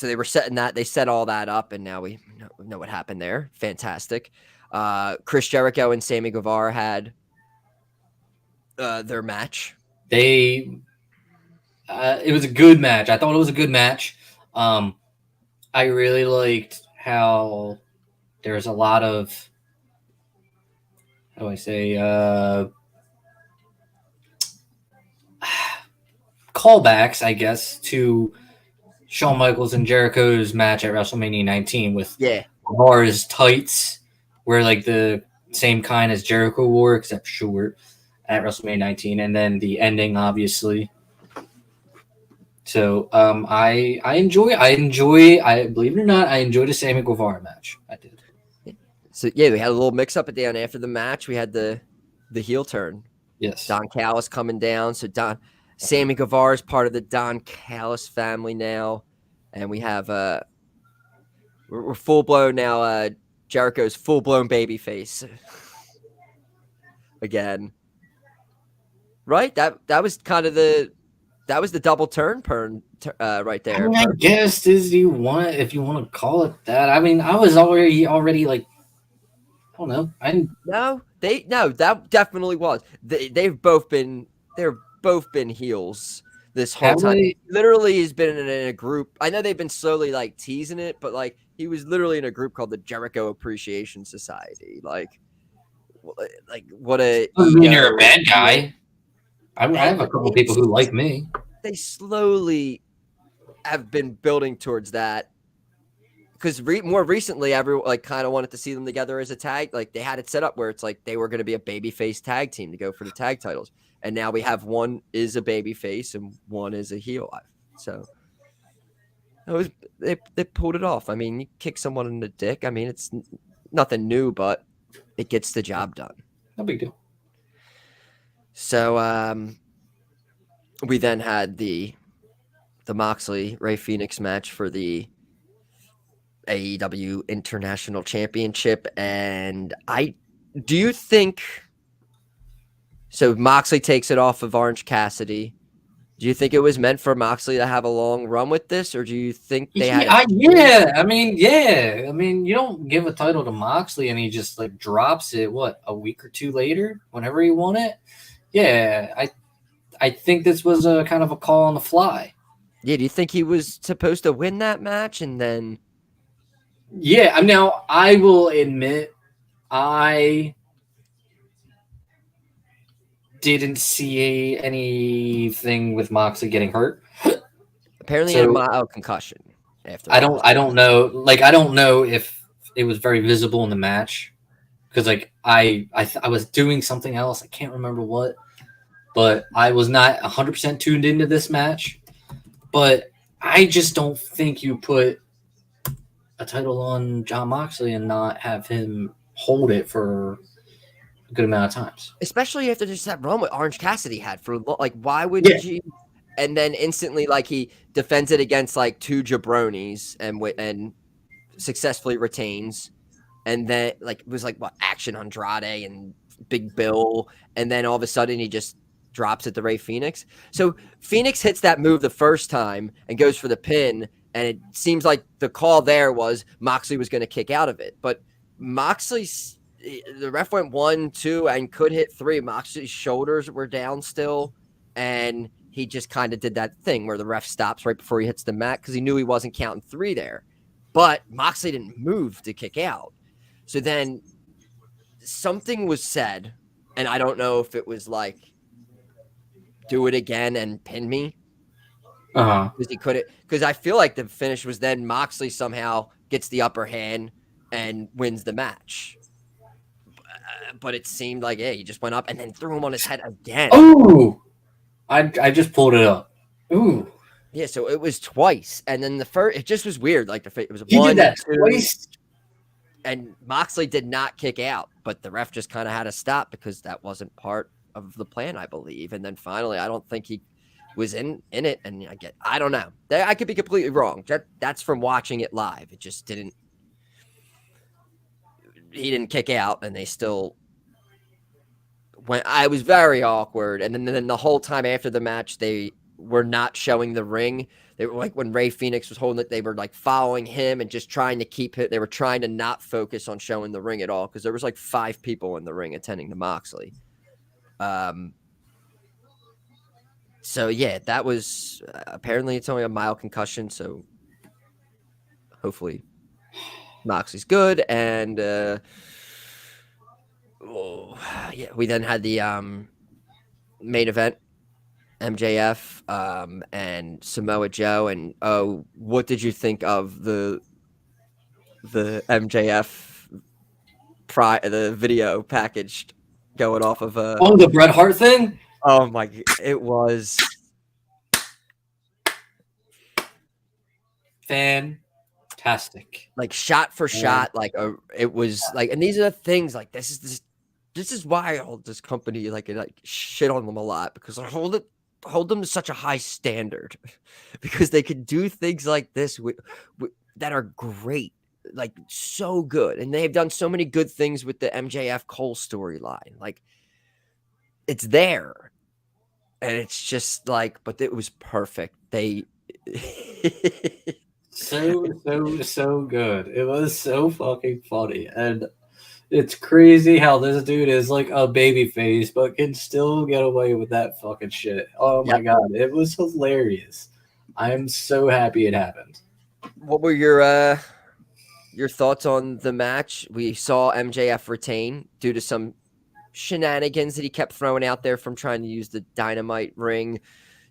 they were setting that, they set all that up, and now we know what happened there. Fantastic. Chris Jericho and Sammy Guevara had their match. It was a good match. I thought it was a good match. I really liked how there's a lot of, how do I say, callbacks, I guess, to Shawn Michaels and Jericho's match at WrestleMania 19 with Guevara's tights, where like the same kind as Jericho wore, except short, at WrestleMania 19, and then the ending, obviously. So I believe it or not, I enjoyed the Sammy Guevara match. I did. So yeah, we had a little mix up at the end after the match. We had the heel turn. Yes. Don Callis coming down. So Sammy Guevara is part of the Don Callis family now. And we have we're full blown now, Jericho's full blown baby face. Again. Right? That was kind of the double turn right there. I mean, I guess if you want to call it that. I mean, I was already like, I don't know. That definitely was. They've both been heels this whole time. He literally has been in a group. I know they've been slowly like teasing it, but like he was literally in a group called the Jericho Appreciation Society. Like what a. I mean, you're a bad guy. I have a couple of people who like me. They slowly have been building towards that, because more recently, everyone like kind of wanted to see them together as a tag. Like they had it set up where it's like they were going to be a babyface tag team to go for the tag titles, and now we have one is a babyface and one is a heel. So they pulled it off. I mean, you kick someone in the dick. I mean, it's nothing new, but it gets the job done. No big deal. So we then had the Moxley Ray Fenix match for the AEW International Championship, and do you think so? Moxley takes it off of Orange Cassidy. Do you think it was meant for Moxley to have a long run with this, or do you think they had? I mean, you don't give a title to Moxley and he just like drops it. What, a week or two later, whenever he won it? Yeah, I think this was a kind of a call on the fly. Yeah, do you think he was supposed to win that match and then? Yeah, now I will admit I didn't see anything with Moxley getting hurt. Apparently, he had a mild concussion. After I don't know. Like, I don't know if it was very visible in the match, because like I was doing something else. I can't remember what, but I was not 100% tuned into this match. But I just don't think you put a title on Jon Moxley and not have him hold it for a good amount of times. Especially after just that run with Orange Cassidy had for like, why would you? And then instantly, like he defends it against like two jaBROnis and successfully retains. And then like it was like what, Action Andrade and Big Bill, and then all of a sudden he just drops it to Ray Fenix. So Fenix hits that move the first time and goes for the pin, and it seems like the call there was Moxley was going to kick out of it. But Moxley's, the ref went 1, 2, and could hit 3. Moxley's shoulders were down still, and he just kind of did that thing where the ref stops right before he hits the mat because he knew he wasn't counting 3 there. But Moxley didn't move to kick out. So then something was said, and I don't know if it was like do it again and pin me. Uh-huh. Because I feel like the finish was then Moxley somehow gets the upper hand and wins the match. But it seemed like, he just went up and then threw him on his head again. Oh, I just pulled it up. Ooh. Yeah, so it was twice. And then the first, it just was weird. Like it was He one, did that two, twice. and Moxley did not kick out, but the ref just kind of had to stop because that wasn't part of the plan, I believe. And then finally, I don't think he was in it. And I don't know. I could be completely wrong. That's from watching it live. It just didn't. He didn't kick out, and they still went. I was very awkward. And then the whole time after the match, they were not showing the ring. They were like when Ray Fenix was holding it, they were like following him and just trying to keep it. They were trying to not focus on showing the ring at all because there was like 5 people in the ring attending to Moxley. So yeah, that was apparently it's only a mild concussion. So hopefully Moxley's good. And we then had the main event. MJF and Samoa Joe, and what did you think of the MJF the video packaged going off of the Bret Hart thing? Oh my, it was fantastic. Like shot for shot, like it was like, and these are the things like this is why I hold this company like shit on them a lot because I hold them to such a high standard because they can do things like this that are great, like so good. And they've done so many good things with the MJF Cole storyline. Like it's there and it's just like, but it was perfect. They so good. It was so fucking funny. And it's crazy how this dude is like a baby face, but can still get away with that fucking shit. Oh my God. It was hilarious. I am so happy it happened. What were your thoughts on the match? We saw MJF retain due to some shenanigans that he kept throwing out there from trying to use the dynamite ring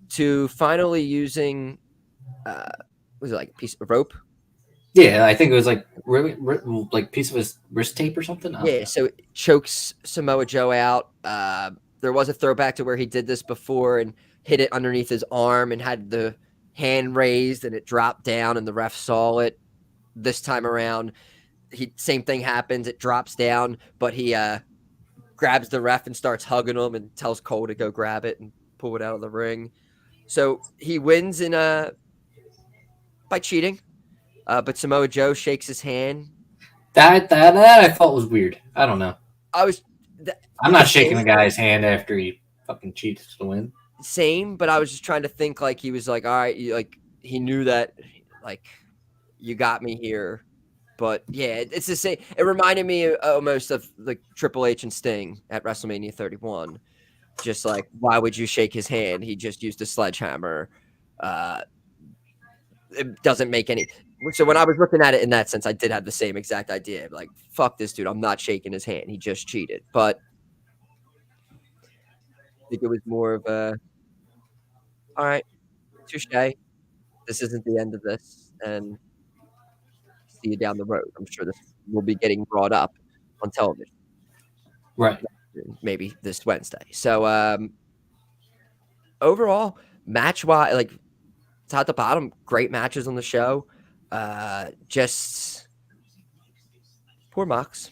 to finally using, was it like a piece of rope? Yeah, I think it was like piece of his wrist tape or something. Yeah, so it chokes Samoa Joe out. There was a throwback to where he did this before and hit it underneath his arm and had the hand raised and it dropped down and the ref saw it. This time around, same thing happens. It drops down, but he grabs the ref and starts hugging him and tells Cole to go grab it and pull it out of the ring. So he wins by cheating. But Samoa Joe shakes his hand. That I thought was weird. I don't know. I'm not shaking the guy's hand after he fucking cheats to win. Same, but I was just trying to think like he was like, all right, he knew that, like, you got me here. But yeah, it's the same. It reminded me almost of like Triple H and Sting at WrestleMania 31. Just like, why would you shake his hand? He just used a sledgehammer. It doesn't make any. So when I was looking at it in that sense, I did have the same exact idea. Like, fuck this dude. I'm not shaking his hand. He just cheated. But I think it was more of a, all right, touche. This isn't the end of this. And see you down the road. I'm sure this will be getting brought up on television. Right. Maybe this Wednesday. So overall, match-wise, like top to bottom, great matches on the show. Just poor Mox.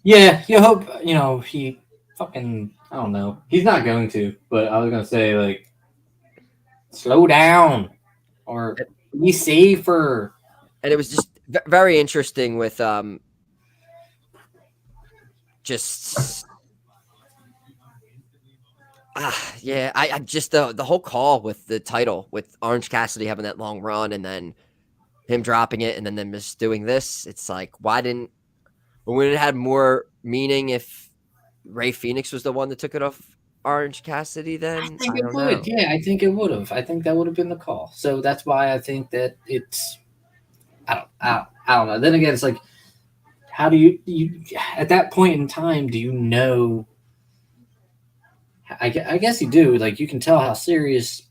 Yeah, you hope, he fucking, I don't know. He's not going to, but I was going to say, like, slow down or be safer. And it was just very interesting with I just the whole call with the title with Orange Cassidy having that long run and then him dropping it and then them just doing this. It's like, wouldn't it have more meaning if Ray Fenix was the one that took it off Orange Cassidy then? I think it would. Yeah, I think it would have. I think that would have been the call. So that's why I think that it's I don't know. Then again, it's like, how do you at that point in time, do you know I guess you do. Like, you can tell how serious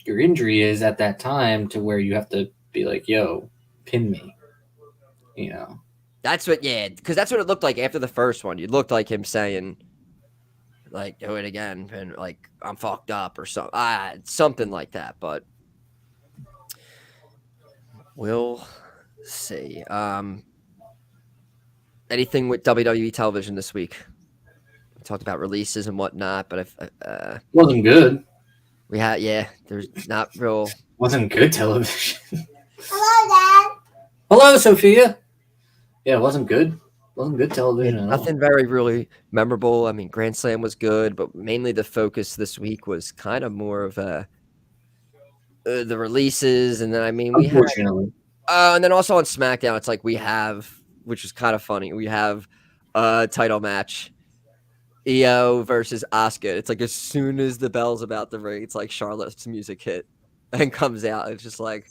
your injury is at that time to where you have to be like, yo, pin me. You know? That's what, yeah, because that's what it looked like after the first one. It looked like him saying, like, do it again, and like, I'm fucked up or something. Something like that, but we'll see. Anything with WWE television this week? We talked about releases and whatnot, but wasn't good. We had, yeah, there's not real. Wasn't good television. Hello, Dad. Hello, Sophia. Yeah, it wasn't good. Wasn't good television at all. Nothing very really memorable. I mean, Grand Slam was good, but mainly the focus this week was kind of more of the releases, and then I mean, we unfortunately, and then also on SmackDown, it's like we have, which is kind of funny. We have a title match, Io versus Asuka. It's like as soon as the bell's about to ring, it's like Charlotte's music hit and comes out. It's just like,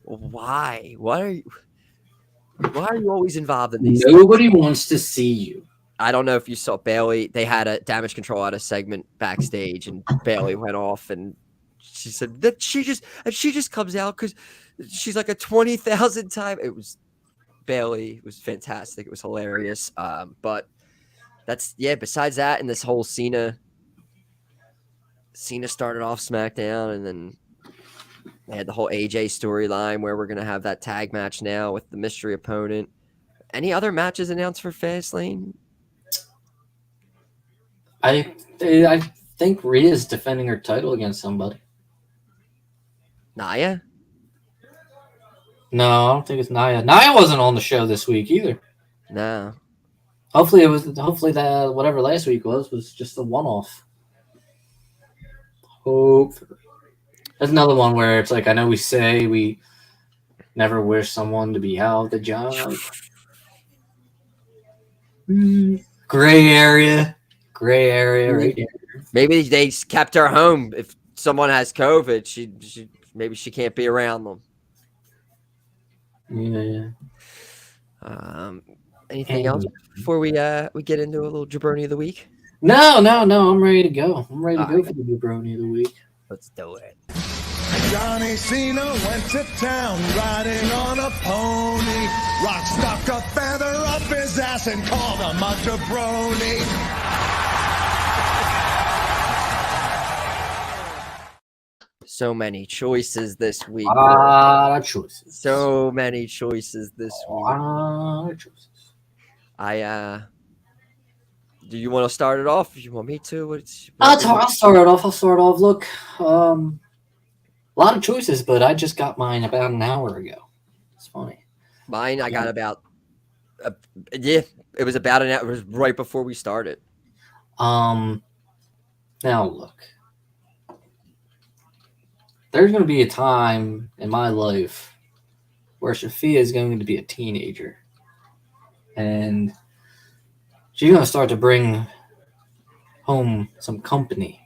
why? Why are you always involved in these? Nobody wants to see you. I don't know if you saw Bailey. They had a Damage Control out of segment backstage, and Bailey went off, and she said that she just comes out because she's like a 20,000 time. It was Bailey. It was fantastic. It was hilarious. But that's, yeah. Besides that, and this whole Cena started off SmackDown, and then they had the whole AJ storyline where we're gonna have that tag match now with the mystery opponent. Any other matches announced for Fastlane? I think Rhea's defending her title against somebody. Nia? No, I don't think it's Nia. Nia wasn't on the show this week either. No. Hopefully that whatever last week was just a one-off. Hopefully. There's another one where it's like, I know we say we never wish someone to be out of the job. Gray area right there. Maybe they kept her home. If someone has COVID, she maybe she can't be around them. Yeah. Anything else before we get into a little jabroni of the week? No. I'm ready to go. I'm ready to go for the jabroni of the week. Let's do it. Johnny Cena went to town riding on a pony. Rock stuck a feather up his ass and called him a jabroni. So many choices this week. A lot of choices. So many choices this week. A lot of choices. Do you want to start it off? You want me to? I'll start it off. Look, a lot of choices, but I just got mine about an hour ago. It's funny. Mine, I got about it was about an hour. It was right before we started. Now look, there's going to be a time in my life where Sophia is going to be a teenager, and she's going to start to bring home some company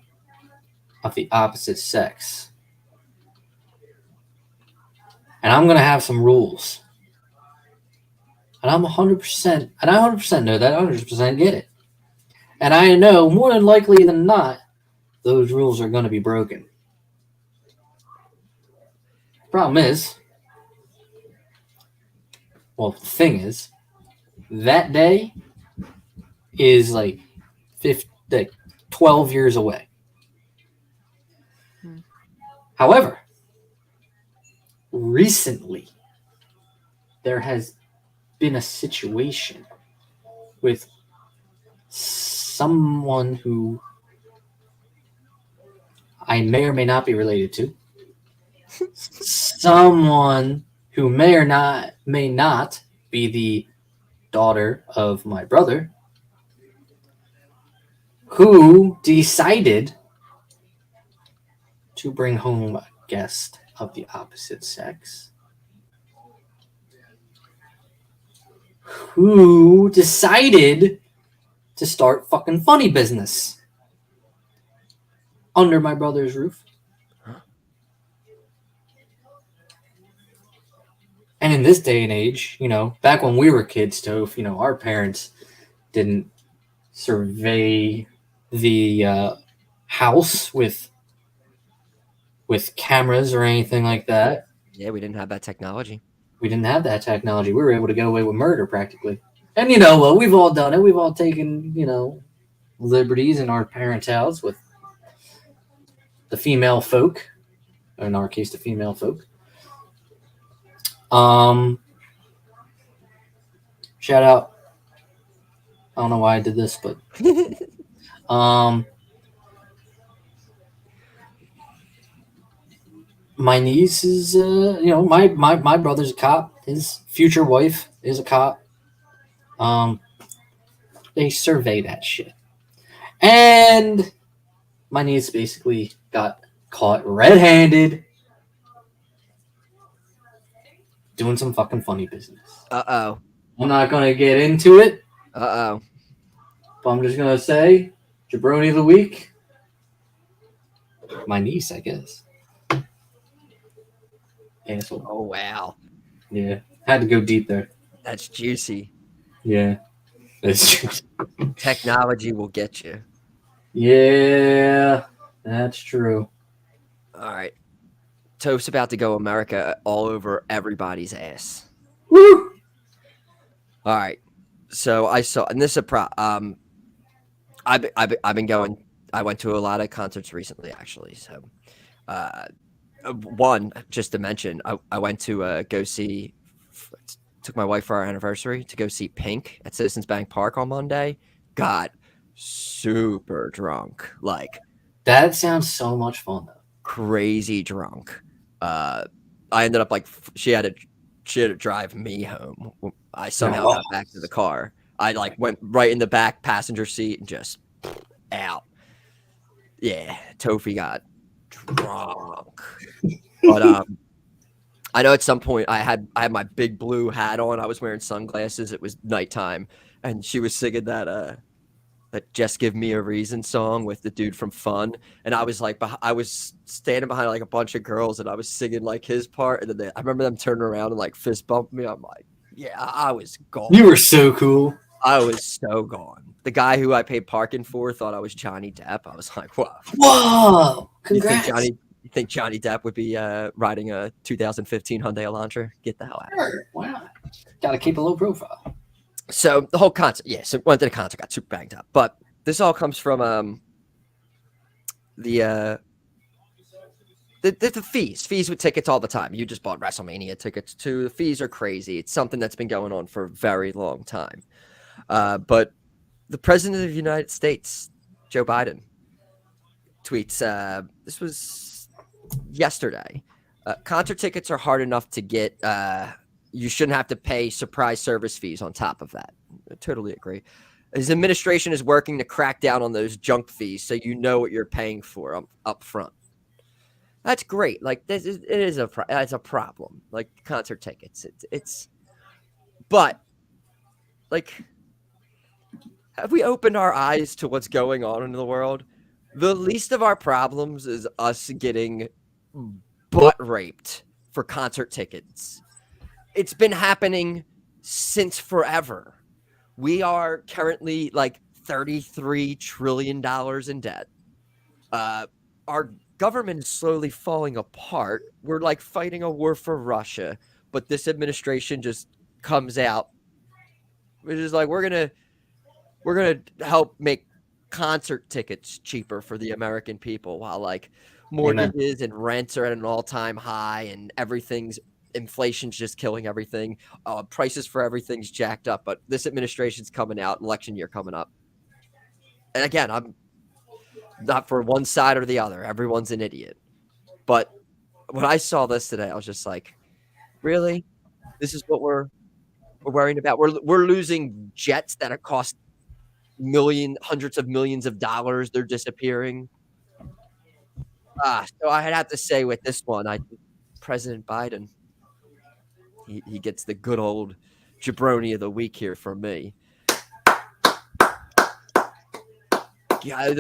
of the opposite sex. And I'm going to have some rules. And I'm 100%, and I 100% know that, 100% get it. And I know more than likely than not, those rules are going to be broken. Problem is, well, the thing is, that day is like 12 years away. However, recently, there has been a situation with someone who I may or may not be related to, someone who may not be the daughter of my brother, who decided to bring home a guest of the opposite sex, who decided to start fucking funny business under my brother's roof. And in this day and age, back when we were kids, Toph, our parents didn't survey the house with cameras or anything like that. Yeah, we didn't have that technology. We didn't have that technology. We were able to get away with murder practically. And you know, well, we've all done it. We've all taken, you know, liberties in our parents' house with the female folk. In our case, the female folk. Shout out. I don't know why I did this, but my niece is you know, my brother's a cop. His future wife is a cop. They survey that shit. And my niece basically got caught red-handed doing some fucking funny business. Uh-oh. I'm not going to get into it. Uh-oh. But I'm just going to say, jaBROni of the week, my niece, I guess. Asshole. Oh, wow. Yeah. Had to go deep there. That's juicy. Yeah. That's juicy. Technology will get you. Yeah. That's true. All right. Toph's about to go America all over everybody's ass. Woo! All right. So I saw, and this is I've been going. I went to a lot of concerts recently, actually. So, one just to mention, I went to go see. Took my wife for our anniversary to go see Pink at Citizens Bank Park on Monday. Got super drunk, like that sounds so much fun though. Crazy drunk. I ended up like she had to drive me home. I somehow got back to the car. I like went right in the back passenger seat and just out. Yeah, Tophy got drunk. But I know at some point I had my big blue hat on. I was wearing sunglasses. It was nighttime, and she was singing that "Just Give Me a Reason" song with the dude from Fun. And I was like, I was standing behind like a bunch of girls, and I was singing like his part. And then I remember them turning around and like fist bumped me. I'm like, yeah, I was gone. You were so cool. I was so gone. The guy who I paid parking for thought I was Johnny Depp. I was like, whoa. Whoa! Congrats. You think Johnny Depp would be riding a 2015 Hyundai Elantra? Get the hell out. Sure. Wow. Got to keep a low profile. So the whole concert, so went to the concert, got super banged up. But this all comes from the fees with tickets all the time. You just bought WrestleMania tickets too. The fees are crazy. It's something that's been going on for a very long time. But the president of the United States, Joe Biden, tweets, this was yesterday. Concert tickets are hard enough to get. You shouldn't have to pay surprise service fees on top of that. I totally agree. His administration is working to crack down on those junk fees so you know what you're paying for up front. That's great. Like it's a problem. Like concert tickets. But like, have we opened our eyes to what's going on in the world? The least of our problems is us getting butt raped for concert tickets. It's been happening since forever. We are currently like $33 trillion in debt. Our government is slowly falling apart. We're like fighting a war for Russia, but this administration just comes out, which is like, we're gonna help make concert tickets cheaper for the American people, while like mortgages and rents are at an all-time high, and inflation's just killing everything. Prices for everything's jacked up. But this administration's coming out, election year coming up, and again, I'm not for one side or the other. Everyone's an idiot. But when I saw this today, I was just like, really? This is what we're worrying about? We're losing jets that have cost hundreds of millions of dollars. They're disappearing. So I'd have to say with this one, President Biden, he gets the good old jaBROni of the week here from me. Yeah,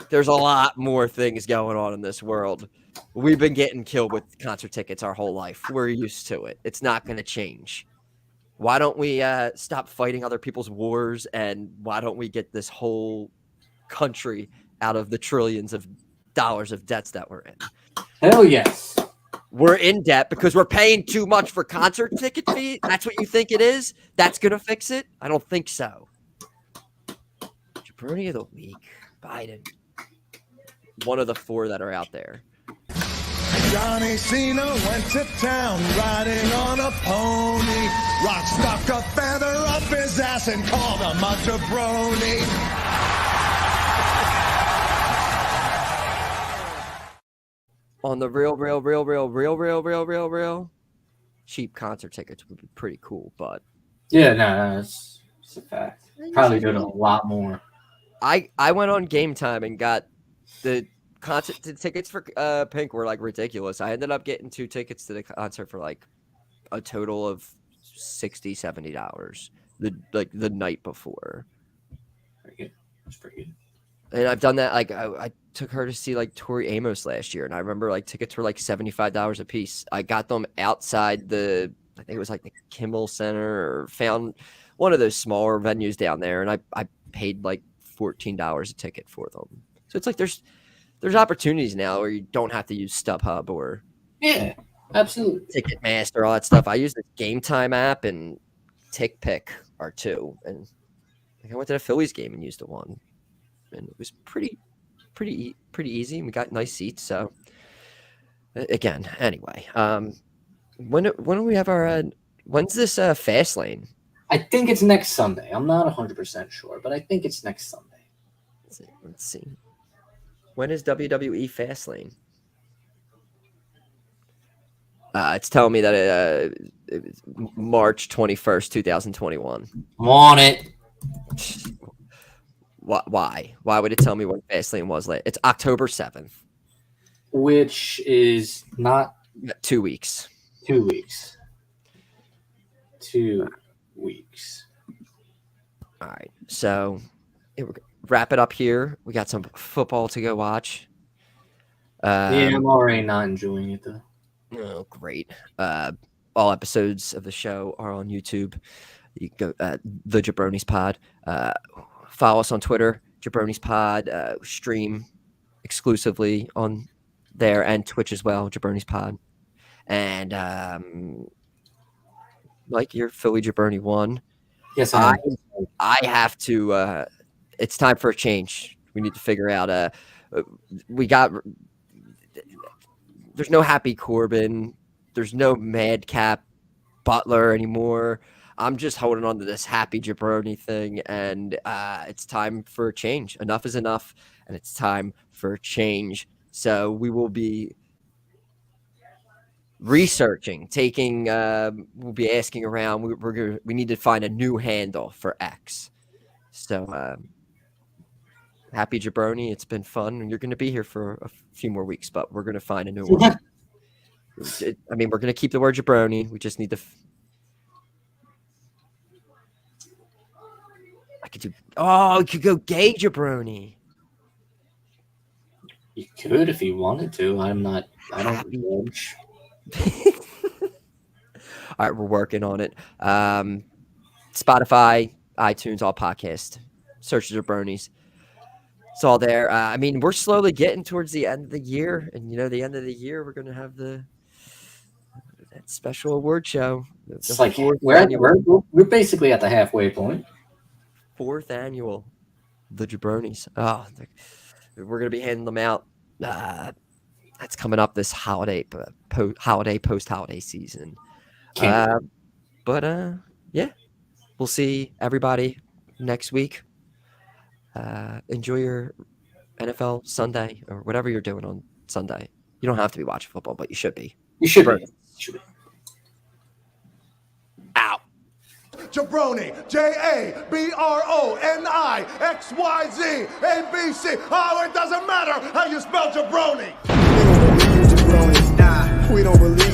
there's a lot more things going on in this world. We've been getting killed with concert tickets our whole life. We're used to it. It's not going to change. Why don't we stop fighting other people's wars, and why don't we get this whole country out of the trillions of dollars of debts that we're in? Hell yes. We're in debt because we're paying too much for concert ticket fee. That's what you think it is? That's going to fix it? I don't think so. Jabroni of the week, Biden. One of the 4 that are out there. Johnny Cena went to town riding on a pony. Rock stuck a feather up his ass and called him a jabroni. On the real, cheap concert tickets would be pretty cool, but Yeah, no, it's a fact. Probably go to a lot more. I went on Game Time and got the concert tickets for Pink were like ridiculous. I ended up getting 2 tickets to the concert for like a total of $60-$70 the night before. Very good. That's pretty good. And I've done that. Like I took her to see like Tori Amos last year, and I remember like tickets were like $75 a piece. I got them outside I think it was like the Kimmel Center, or found one of those smaller venues down there, and I paid like $14 a ticket for them. So it's like there's opportunities now where you don't have to use StubHub or absolutely Ticketmaster, all that stuff. I use the Game Time app, and TickPick are 2. And I went to the Phillies game and used the one, and it was pretty easy. We got nice seats. So again, anyway, when do we have our when's this Fast Lane? I think it's next Sunday. I'm not 100% sure, but I think it's next Sunday. Let's see. When is WWE Fast Lane? It's telling me that it's March 21st, 2021. Want it. Why? Why would it tell me when Fastlane was late? It's October 7th. Which is not 2 weeks. 2 weeks. 2 weeks. All right. So we're wrap it up here. We got some football to go watch. Yeah, I'm already not enjoying it though. Oh, great. All episodes of the show are on YouTube. You can go the jaBROnis Pod. Follow us on Twitter, jaBROnis Pod. Stream exclusively on there, and Twitch as well, jaBROnis Pod. And like your Philly jaBROni 1. Yes, I have to. It's time for a change. We need to figure out. There's no Happy Corbin. There's no Madcap Butler anymore. I'm just holding on to this Happy jaBROni thing, and it's time for a change. Enough is enough, and it's time for a change. So we will be researching, we'll be asking around. We need to find a new handle for X. So Happy jaBROni, it's been fun, and you're going to be here for a few more weeks, but we're going to find a new one. I mean, we're going to keep the word jaBROni. We just need to. You could go gay jaBROni. You could if you wanted to. I don't judge. All right, we're working on it. Spotify, iTunes, all podcast. Search jaBROnis. It's all there. I mean, we're slowly getting towards the end of the year, and the end of the year, we're going to have that special award show. It's like we're basically at the halfway point. 4th annual, the jaBROnis. Oh, we're going to be handing them out. That's coming up this holiday, post-holiday season. Yeah, we'll see everybody next week. Enjoy your NFL Sunday or whatever you're doing on Sunday. You don't have to be watching football, but you should be. You should be. Ow. jaBROni, JABRONI, XYZ, ABC. Oh, it doesn't matter how you spell jaBROni. We don't believe you, jaBROni. We don't believe